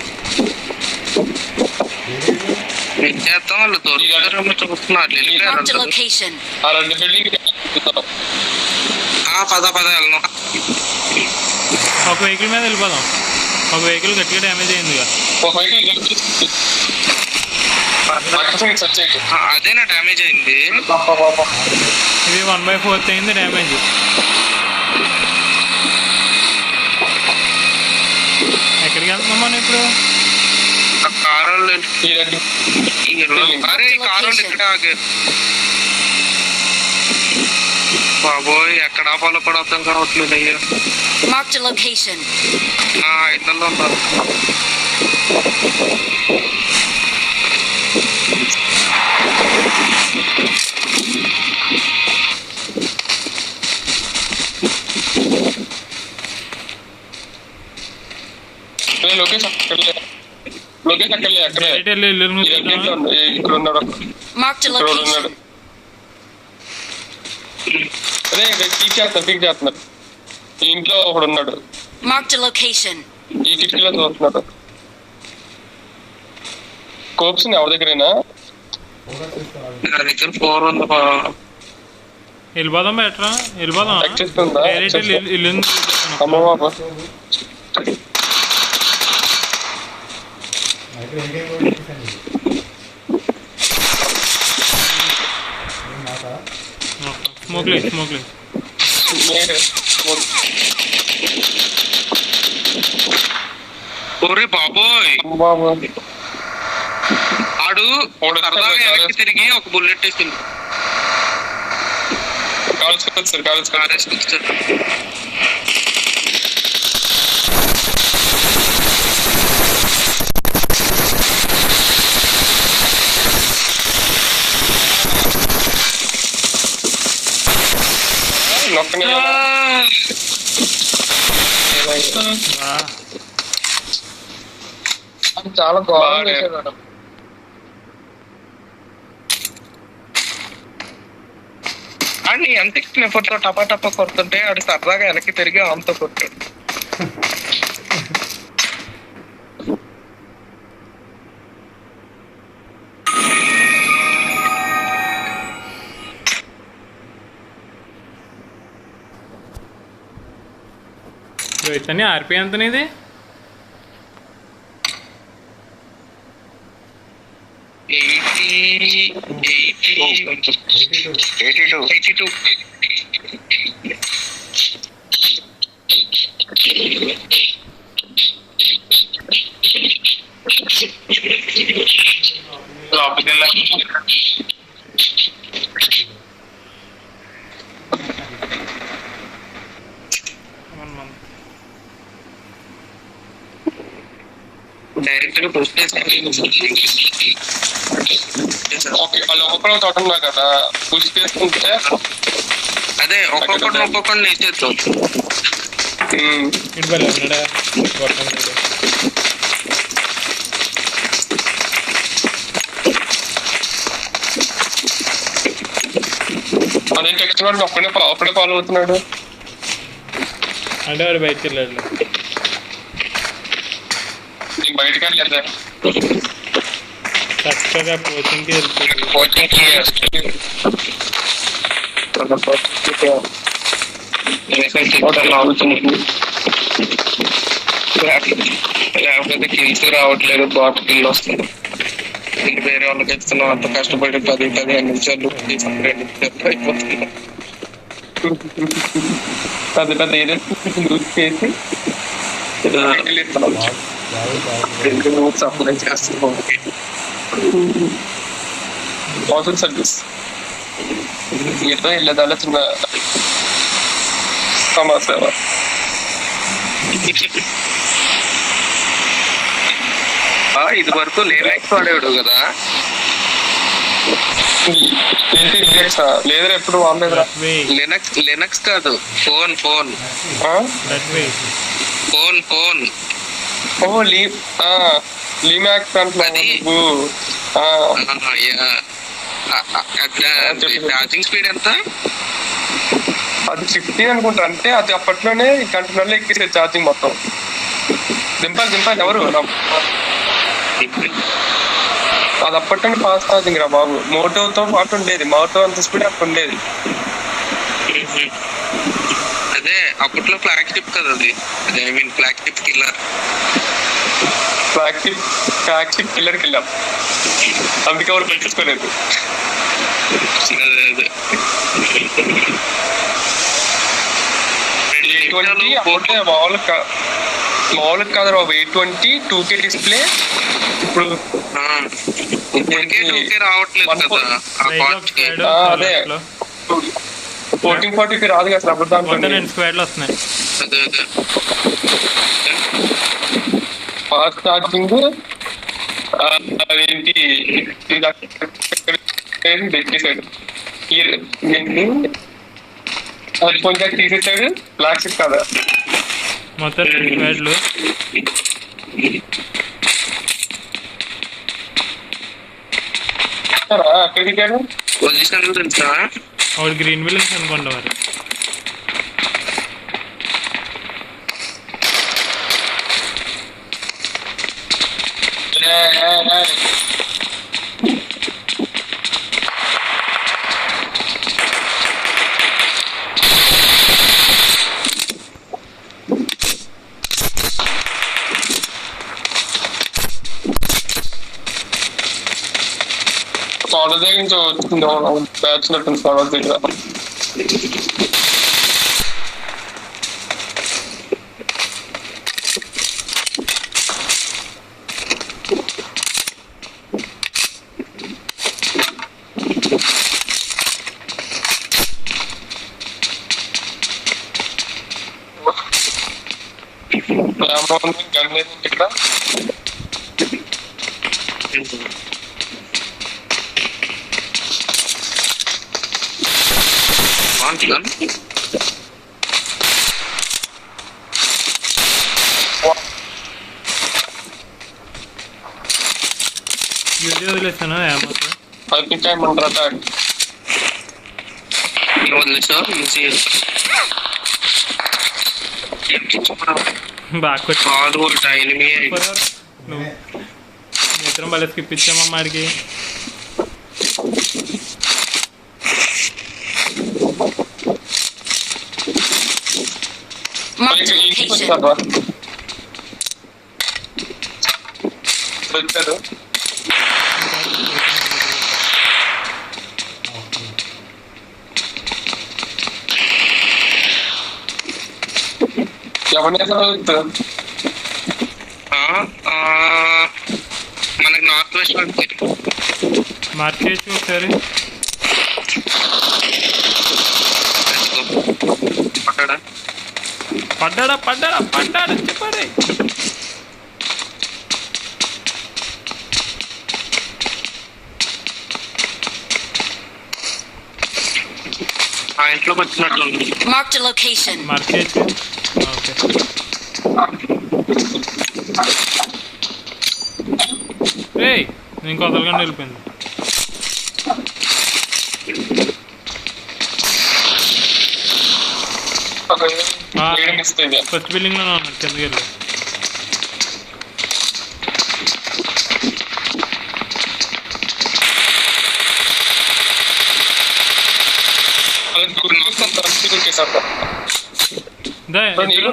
[SPEAKER 3] ఏం చేద్దాం? వాళ్ళు దొరుకుతారేమో చూస్తున్నారు.
[SPEAKER 4] Marked a location.
[SPEAKER 7] ఆ 2 బిల్డింగ్
[SPEAKER 3] పద వెళ్దాం.
[SPEAKER 2] ఒక వెహికల్ మీద వెళ్ళిపోదాం. ఒక వెహికల్ గట్టిగా డ్యామేజ్ అయిందిగా.
[SPEAKER 7] ఒక వెహికల్ సెర్చ్ చేయండి.
[SPEAKER 3] అదేనా డ్యామేజ్ అయింది?
[SPEAKER 2] ఇది 1/4 అయింది డ్యామేజ్. ఎక్కడికి వెళ్తున్నాం మనం ఇప్పుడు?
[SPEAKER 3] కారు వాళ్ళు
[SPEAKER 7] ఈ 2
[SPEAKER 3] అరే ఈ కారు వాళ్ళు ఇక్కడ ఆగారు. బాబోయ్ ఎక్కడ ఆపాలో కూడా అర్థం కావట్లేదు. అయ్యా
[SPEAKER 4] Marked a location.
[SPEAKER 3] ఇళ్ళల్లో ఉన్నారు.
[SPEAKER 7] లొకేషన్ అక్కడలే అక్కడే
[SPEAKER 2] డైరెక్ట్ వెళ్ళి ఇల్లు చూద్దామా?
[SPEAKER 7] ఇక్కడ ఉన్నాడు.
[SPEAKER 4] Marked a
[SPEAKER 7] ఇక్కడ ఉన్నాడు.
[SPEAKER 4] location.
[SPEAKER 7] అదే పీక్ చేస్తున్నారు. ఈ ఇంట్లో ఒకడు ఉన్నాడు.
[SPEAKER 4] Marked a location.
[SPEAKER 7] ఈ కిటికీలో చూస్తున్నాడు. కోప్స్ ఎవరి దగ్గరేనా?
[SPEAKER 3] నా దగ్గర 4 ఉంది.
[SPEAKER 2] వెళ్ళిపోదాం బెటరా? వెళ్ళిపోదాం.
[SPEAKER 7] Access ఉందా?
[SPEAKER 2] డైరెక్ట్ వెళ్ళి ఇల్లు
[SPEAKER 7] అమ్మ బాబా
[SPEAKER 1] ఇక్కడ ఇంకేం కూడా చూసాను. మాకా
[SPEAKER 2] స్మోక్లీ
[SPEAKER 3] ఒరే బాబోయ్
[SPEAKER 7] బాబా
[SPEAKER 3] ఆడు సరదాగా వెనక్కి తిరిగి ఒక బుల్లెట్ వేసింది.
[SPEAKER 7] కాలేజ్కి
[SPEAKER 3] కారేసుకొచ్చారు.
[SPEAKER 7] నొక్కనే చాలా ఘోరంగా చేశాడు మేడం.
[SPEAKER 3] అని ఎంత ఎఫర్ట్తో టపా కొడుతుంటే ఆడు సరదాగా వెనక్కి తిరిగి ఆమెతో కొట్టాడు.
[SPEAKER 2] రోహిత్ ఆర్పి ఎంత నీది?
[SPEAKER 3] 82. డైరెక్ట్ గా పోస్ట్
[SPEAKER 7] ఓకే వాళ్ళు ఒక్కొక్కరు తోట ఉన్నా కదా పుష్ చేసుకుంటే
[SPEAKER 3] అదే ఒక్కొక్కడిని వేసేద్దాం.
[SPEAKER 2] ఇటు బలి ఉన్నాడా?
[SPEAKER 7] అదే టెక్స్ట్ వాడిని ఒక్కడే ఫాలో అవుతున్నాడు.
[SPEAKER 2] అంటే వాడు బయటికి వెళ్ళాడు.
[SPEAKER 7] బయటకి వెళ్ళలేదా?
[SPEAKER 2] చక్కగా కోచింగ్కి వెళ్తాడు.
[SPEAKER 3] లేకపోతే కిల్స్ రావట్లేదు, బాట్ కిల్ వస్తుంది. వేరే వాళ్ళకి ఇస్తున్నాం, అంత కష్టపడి 10-15 నిమిషాలు అయిపోతుంది.
[SPEAKER 7] పెద్ద ఏరియా యూజ్ చేసి
[SPEAKER 3] సప్లై చేస్తున్నాం.
[SPEAKER 7] వాటర్ సర్వీస్ ఏదో వెళ్ళేదాలో చిన్న సమాచార
[SPEAKER 3] ఇది వరకు లినక్స్ వాడేవాడు కదా?
[SPEAKER 7] లేదా ఎప్పుడు వాడలేదురా?
[SPEAKER 3] లినక్స్ కాదు, ఫోన్
[SPEAKER 7] ఓ లీమాక్స్
[SPEAKER 3] అది-
[SPEAKER 7] నువ్వు
[SPEAKER 3] ఛార్జింగ్ స్పీడ్ ఎంత?
[SPEAKER 7] అది 50 అనుకుంటా. అంటే అది అప్పట్లోనే గంటన్నరలో ఎక్కేసేది ఛార్జింగ్ మొత్తం. దింపాలి ఎవరు అది అప్పట్లోనే ఫాస్ట్ ఛార్జింగ్ రా బాబు. మోటోతో పాటు ఉండేది, మోటో అంత స్పీడ్ అప్పుడు ఉండేది.
[SPEAKER 3] అదే అప్పట్లో ఫ్లాగ్షిప్ కదా అది, I mean flagship killer.
[SPEAKER 7] Flagship కిల్లర్కి వెళ్ళాం, అందుకే ఎవరు పట్టించుకోలేదు.
[SPEAKER 3] అదే
[SPEAKER 7] అప్పుడే మామూలుగా కాదు బాబు. 820 2K డిస్ప్లే. ఇప్పుడు
[SPEAKER 3] ఇప్పటికే 2K రావట్లేదు కదా ఆ కాస్ట్ కి.
[SPEAKER 7] అదే 1440 రాదు కదా అప్పుడు. దాంట్లో
[SPEAKER 2] 2 స్క్వేర్లు వస్తున్నాయి.
[SPEAKER 3] అదే
[SPEAKER 7] ఫాస్ట్ ఛార్జింగ్ అదేంటి తెచ్చేసాడు. అది కొంచెం తీసేసాడు. ప్లాస్టిక్ కదా
[SPEAKER 2] మొత్తం 2 స్క్వేర్లు.
[SPEAKER 7] అక్కడికి
[SPEAKER 3] పొజిషన్ తెలుసా?
[SPEAKER 2] ఒకటి గ్రీన్ విల్లన్స్ అనుకోండి మరి.
[SPEAKER 7] కాలేజ్ దగ్గర నుంచి వచ్చింది బ్యాచ్ నట్టుంది కాలేజ్ దగ్గర. గన్ ఇక్కడ
[SPEAKER 2] యూజీ వదిలేస్తాను ఏమవుతుంది.
[SPEAKER 7] అది టైం అంటారా
[SPEAKER 2] బాగా కొట్టి
[SPEAKER 3] కాదు టైనింగ్
[SPEAKER 2] నువ్వు మిత్రం భలే స్కిప్ ఇచ్చామమ్మా ఆడికి.
[SPEAKER 4] Marked a location.
[SPEAKER 7] వచ్చారు. ఎవరిని
[SPEAKER 3] మనకి నార్త్ వెస్ట్
[SPEAKER 2] మార్చేసి ఒకసారి. పడ్డాడా చెప్పండి.
[SPEAKER 3] ఆ ఇంట్లోకి వచ్చినట్లు.
[SPEAKER 4] Marked a location.
[SPEAKER 2] మార్చేసి ఓకే. ఏయ్ ఇంకో అదలుగా వెళ్ళిపోయింది. ఫస్ట్ బిల్డింగ్ లోనే ఉన్నాడు, కిందకి వెళ్ళి.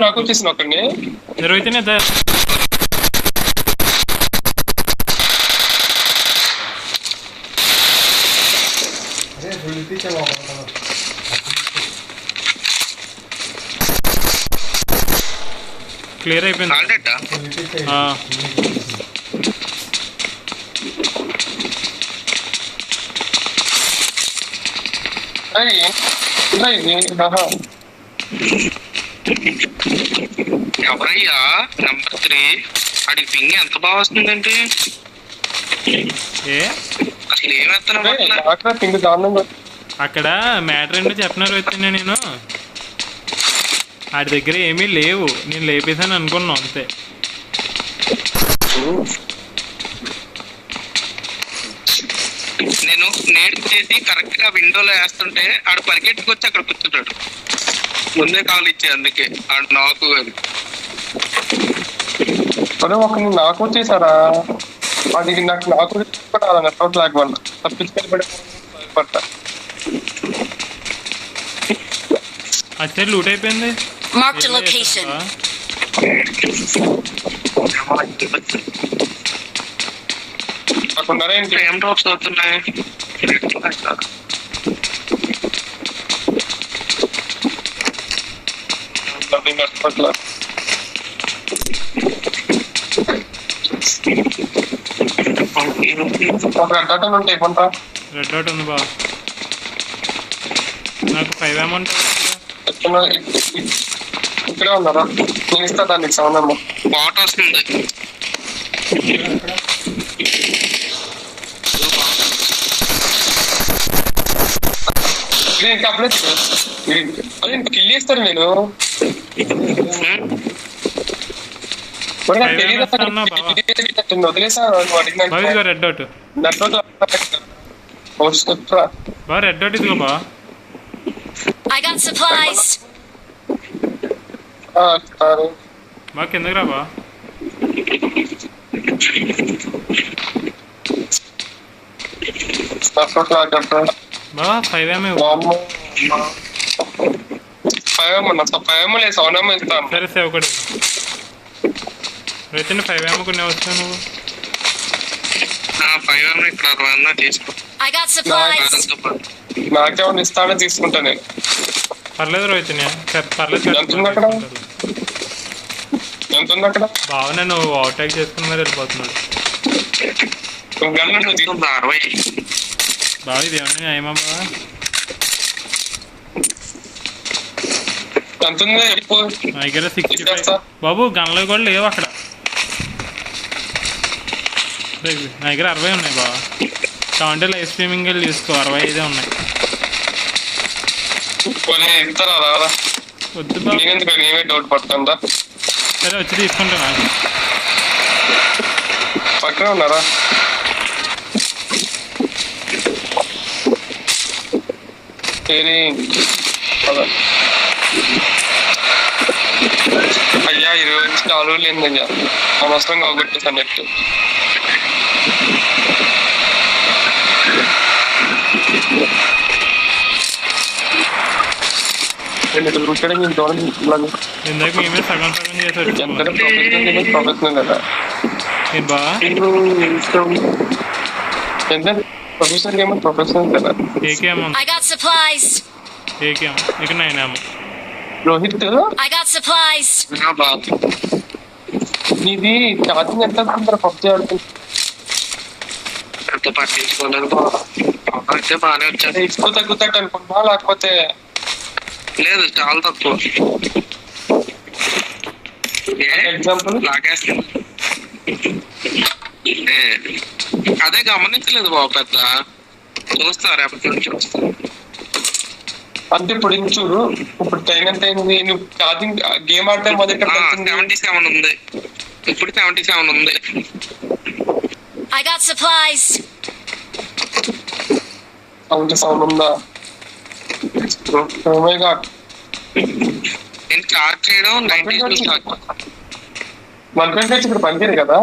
[SPEAKER 7] నాకు వచ్చేసిన ఒక్కడిని
[SPEAKER 2] నిర్వహితేనే క్లియర్ అయిపోయింది.
[SPEAKER 3] ఎవరయ్యా నంబర్ 3 అడిగి పింగ్ ఎంత బాగా వస్తుందండి. అసలు ఏమేస్తున్నావు
[SPEAKER 2] అక్కడ మ్యాటర్ ఏంటో చెప్పినారు వచ్చినా నేను. వాడి దగ్గర ఏమీ లేవు, నేను లేపేసాను అనుకున్నాను అంతే.
[SPEAKER 3] నేను చేసి కరెక్ట్ గా విండోలో వేస్తుంటే ఆడు పరిగెట్టుకొచ్చి అక్కడ కూర్చుంటాడు. ముందే కాల్ ఇచ్చే అందుకే ఆడు నాకు అది
[SPEAKER 7] ఒక నాకు వచ్చేసారా అది నాకు నెట్వర్క్ లాగ్ వల్ల తప్పించుకొని పడతా.
[SPEAKER 2] అచ్చే లూట్ అయిపోయింది.
[SPEAKER 4] Marked a location.
[SPEAKER 7] నాకున్నారా ఏంటి?
[SPEAKER 3] ఏం డ్రాప్స్ అవుతున్నాయి.
[SPEAKER 7] నెట్వర్క్ లాగ్ ఒక అడ్డాటం ఉంటాయి కొంత
[SPEAKER 2] రెడ్ డాట్ ఉంది బా. నాకు 5 అమౌంట్
[SPEAKER 7] ఇక్కడే ఉన్నారా? నేను ఇస్తా దానికి సౌండ్
[SPEAKER 3] వాటర్ వస్తుంది.
[SPEAKER 7] ఇంకా అప్పుడే అదే ఇంకా కిల్ చేస్తారు నేను వదిలేసా
[SPEAKER 2] రెడ్ డాట్
[SPEAKER 7] నెట్వర్క్
[SPEAKER 2] బా. రెడ్ డాట్ ఇదిగో బా.
[SPEAKER 4] I got supplies.
[SPEAKER 2] బా కిందకి రా బా. బా 5
[SPEAKER 7] ఇస్తాను.
[SPEAKER 2] సరే సేవ్ ఒకటి రైతు 5 కొన్ని వస్తావు నువ్వు.
[SPEAKER 3] 5 ఇక్కడ 60 తీసుకో.
[SPEAKER 4] I got supplies.
[SPEAKER 7] నాకేమన్నా ఇస్తానో తీసుకుంటా నేను.
[SPEAKER 2] పర్లేదు రోహిత్ పర్లేదు.
[SPEAKER 7] ఎంత ఉంది అక్కడ?
[SPEAKER 2] బాగా నువ్వు ఓవర్టేక్ చేసుకుని మీద వెళ్ళిపోతున్నాడు. బాగా ఇది ఏమన్నా న్యాయమా బా?
[SPEAKER 7] ఎంత ఉంది
[SPEAKER 2] నా దగ్గర 65 బాబు. గన్లు కూడా లేవు అక్కడ. నా దగ్గర 60 ఉన్నాయి బా. కావంటే లైవ్ స్ట్రీమింగ్ వెళ్ళి తీసుకో. 65 ఉన్నాయి.
[SPEAKER 7] ఇస్తారా రారా?
[SPEAKER 2] వద్దు బా.
[SPEAKER 7] నేనే డౌట్ పడుతుందా?
[SPEAKER 2] సరే వచ్చి తీసుకుంటా. నాకు
[SPEAKER 7] పక్కన ఉన్నారా? అయ్యా 20 చాలు లేదయ్యా. అనవసరంగా అవగొట్టేసాను నెట్.
[SPEAKER 2] ఇందాక మేమే సగం చేసాడు
[SPEAKER 7] ప్రొఫెషనల్ కదా
[SPEAKER 2] బా.
[SPEAKER 7] ప్రొఫెషనల్ గేమ్ ప్రొఫెషనల్ కదా.
[SPEAKER 2] ఏకేమో
[SPEAKER 4] I got supplies.
[SPEAKER 2] ఏకేమో ఇక 9 ఏమో.
[SPEAKER 7] Rohit
[SPEAKER 4] I got supplies.
[SPEAKER 7] నీది ఛార్జింగ్ ఎంత పబ్జీ ఆడుతుంది?
[SPEAKER 3] పట్టించుకోలేదు అయితే బాగానే వచ్చాను.
[SPEAKER 7] ఎక్కువ తగ్గుతాడు అనుకుంటున్నా లేకపోతే
[SPEAKER 3] లేదు చాలా తక్కువ.
[SPEAKER 7] ఎగ్జాంపుల్
[SPEAKER 3] లాగేస్తుంది. అదే గమనించలేదు బాబు. పెద్ద చూస్తా రేపటి నుంచి చూస్తా.
[SPEAKER 7] అంటే ఇప్పుడు చూడు, ఇప్పుడు టైం ఎంత అయింది? నువ్వు ఛార్జింగ్ గేమ్ ఆడితే మొదటి
[SPEAKER 3] 77 ఉంది. ఇప్పుడు 77 ఉంది.
[SPEAKER 4] I got supplies.
[SPEAKER 7] సౌండ్ ఉందా?
[SPEAKER 3] నేను స్టార్ట్ చేయడం 90s స్టార్ట్.
[SPEAKER 7] 120 ఇక్కడ పనిచేయదు కదా?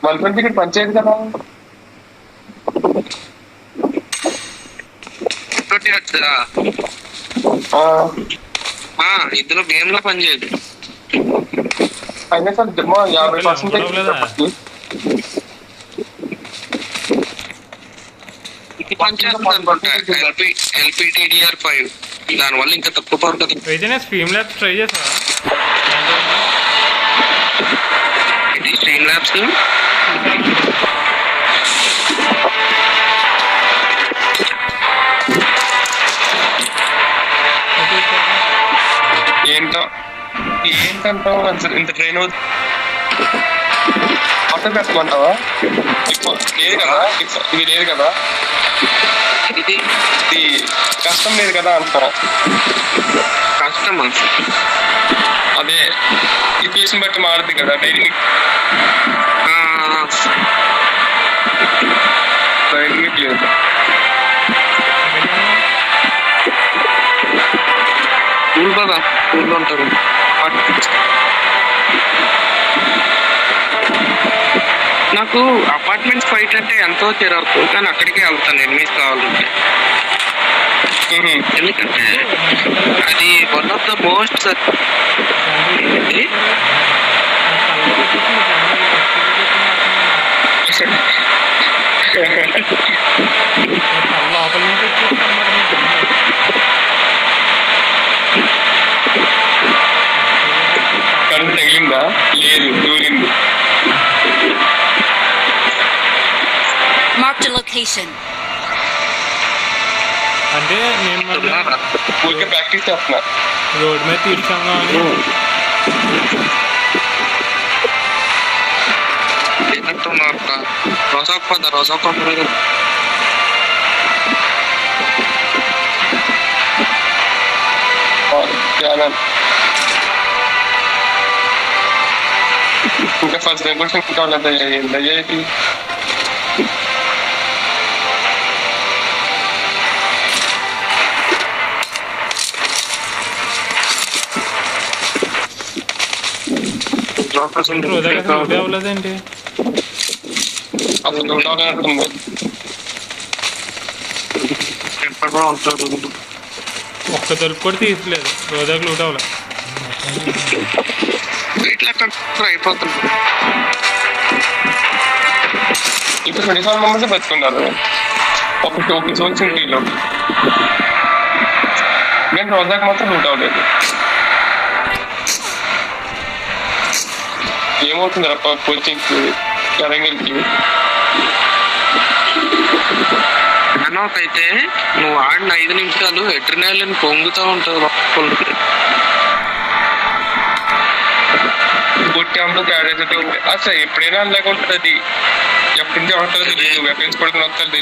[SPEAKER 7] 120 ఇక్కడ పనిచేయదు కదా?
[SPEAKER 3] ఇందులో గేమ్ లో పనిచేయదు.
[SPEAKER 7] అయినా సార్ 50%
[SPEAKER 3] LPDDR5 దానివల్ల ఇంకా తక్కువ పడుతుంది.
[SPEAKER 2] అయితే స్ట్రీమ్ ల్యాబ్స్ ట్రై చేసా.
[SPEAKER 3] స్ట్రీమ్ ల్యాబ్స్
[SPEAKER 7] ఏంటంటావు? ఇంత ట్రైన్ ఆటో పెట్టమంటావా? లేదు కదా, ఇది లేదు కదా, ఇది కష్టం లేదు కదా అంటారా?
[SPEAKER 3] కష్టమా?
[SPEAKER 7] అదే సిచ్యువేషన్ బట్టి మారుతుంది కదా డైనమిక్ లేదు.
[SPEAKER 3] స్కూల్ కదా, స్కూల్లో ఉంటారు. నాకు అపార్ట్మెంట్స్ ఫైట్ అంటే ఎంతో చిరాకు, కానీ అక్కడికే వెళ్తాను ఎనిమిస్ కావాలంటే. ఎందుకంటే అది వన్ ఆఫ్ ద మోస్ట్
[SPEAKER 2] లోపల నుంచి
[SPEAKER 7] కరెంట్ తగిలిందా? లేదు, దూరింది.
[SPEAKER 4] Marked a location.
[SPEAKER 2] అంటే నేను
[SPEAKER 7] ఊరికే ప్రాక్టీస్ చేస్తున్నా.
[SPEAKER 2] రోడ్ మీద తీర్చాము అని
[SPEAKER 3] అంటున్నారు. రోజా
[SPEAKER 7] ఇంకా ఫస్ట్ డే క్వశ్చన్ కావాలి. దయ్యేది
[SPEAKER 2] రోజా అవ్వలేదండి.
[SPEAKER 7] అసలు ఉంటుంది.
[SPEAKER 2] ఒక్క తలుపు కూడా తీసలేదు, రోజాకి లూట్ అవ్వలేదు.
[SPEAKER 3] అయిపోతుంది.
[SPEAKER 7] ఇప్పుడు 27 మెంబర్స్ బతుకున్నారు ఒక సోల్ సింటీలో, కానీ రోజాకి మాత్రం లూట్ అవ్వలేదు. ఏమవుతుంది కోచింగ్కి వరంగల్కి?
[SPEAKER 3] అయితే నువ్వు ఆడిన 5 నిమిషాలు ఎట్రినాలని పొంగుతూ ఉంటుంది లోపలికి.
[SPEAKER 7] కొట్టాము క్యారేజ్ అసలు ఎప్పుడైనా అలాగే ఉంటుంది. అది ఎప్పటి నుంచి అవుతుంది, వెపన్స్ పడుకుని వస్తుంది.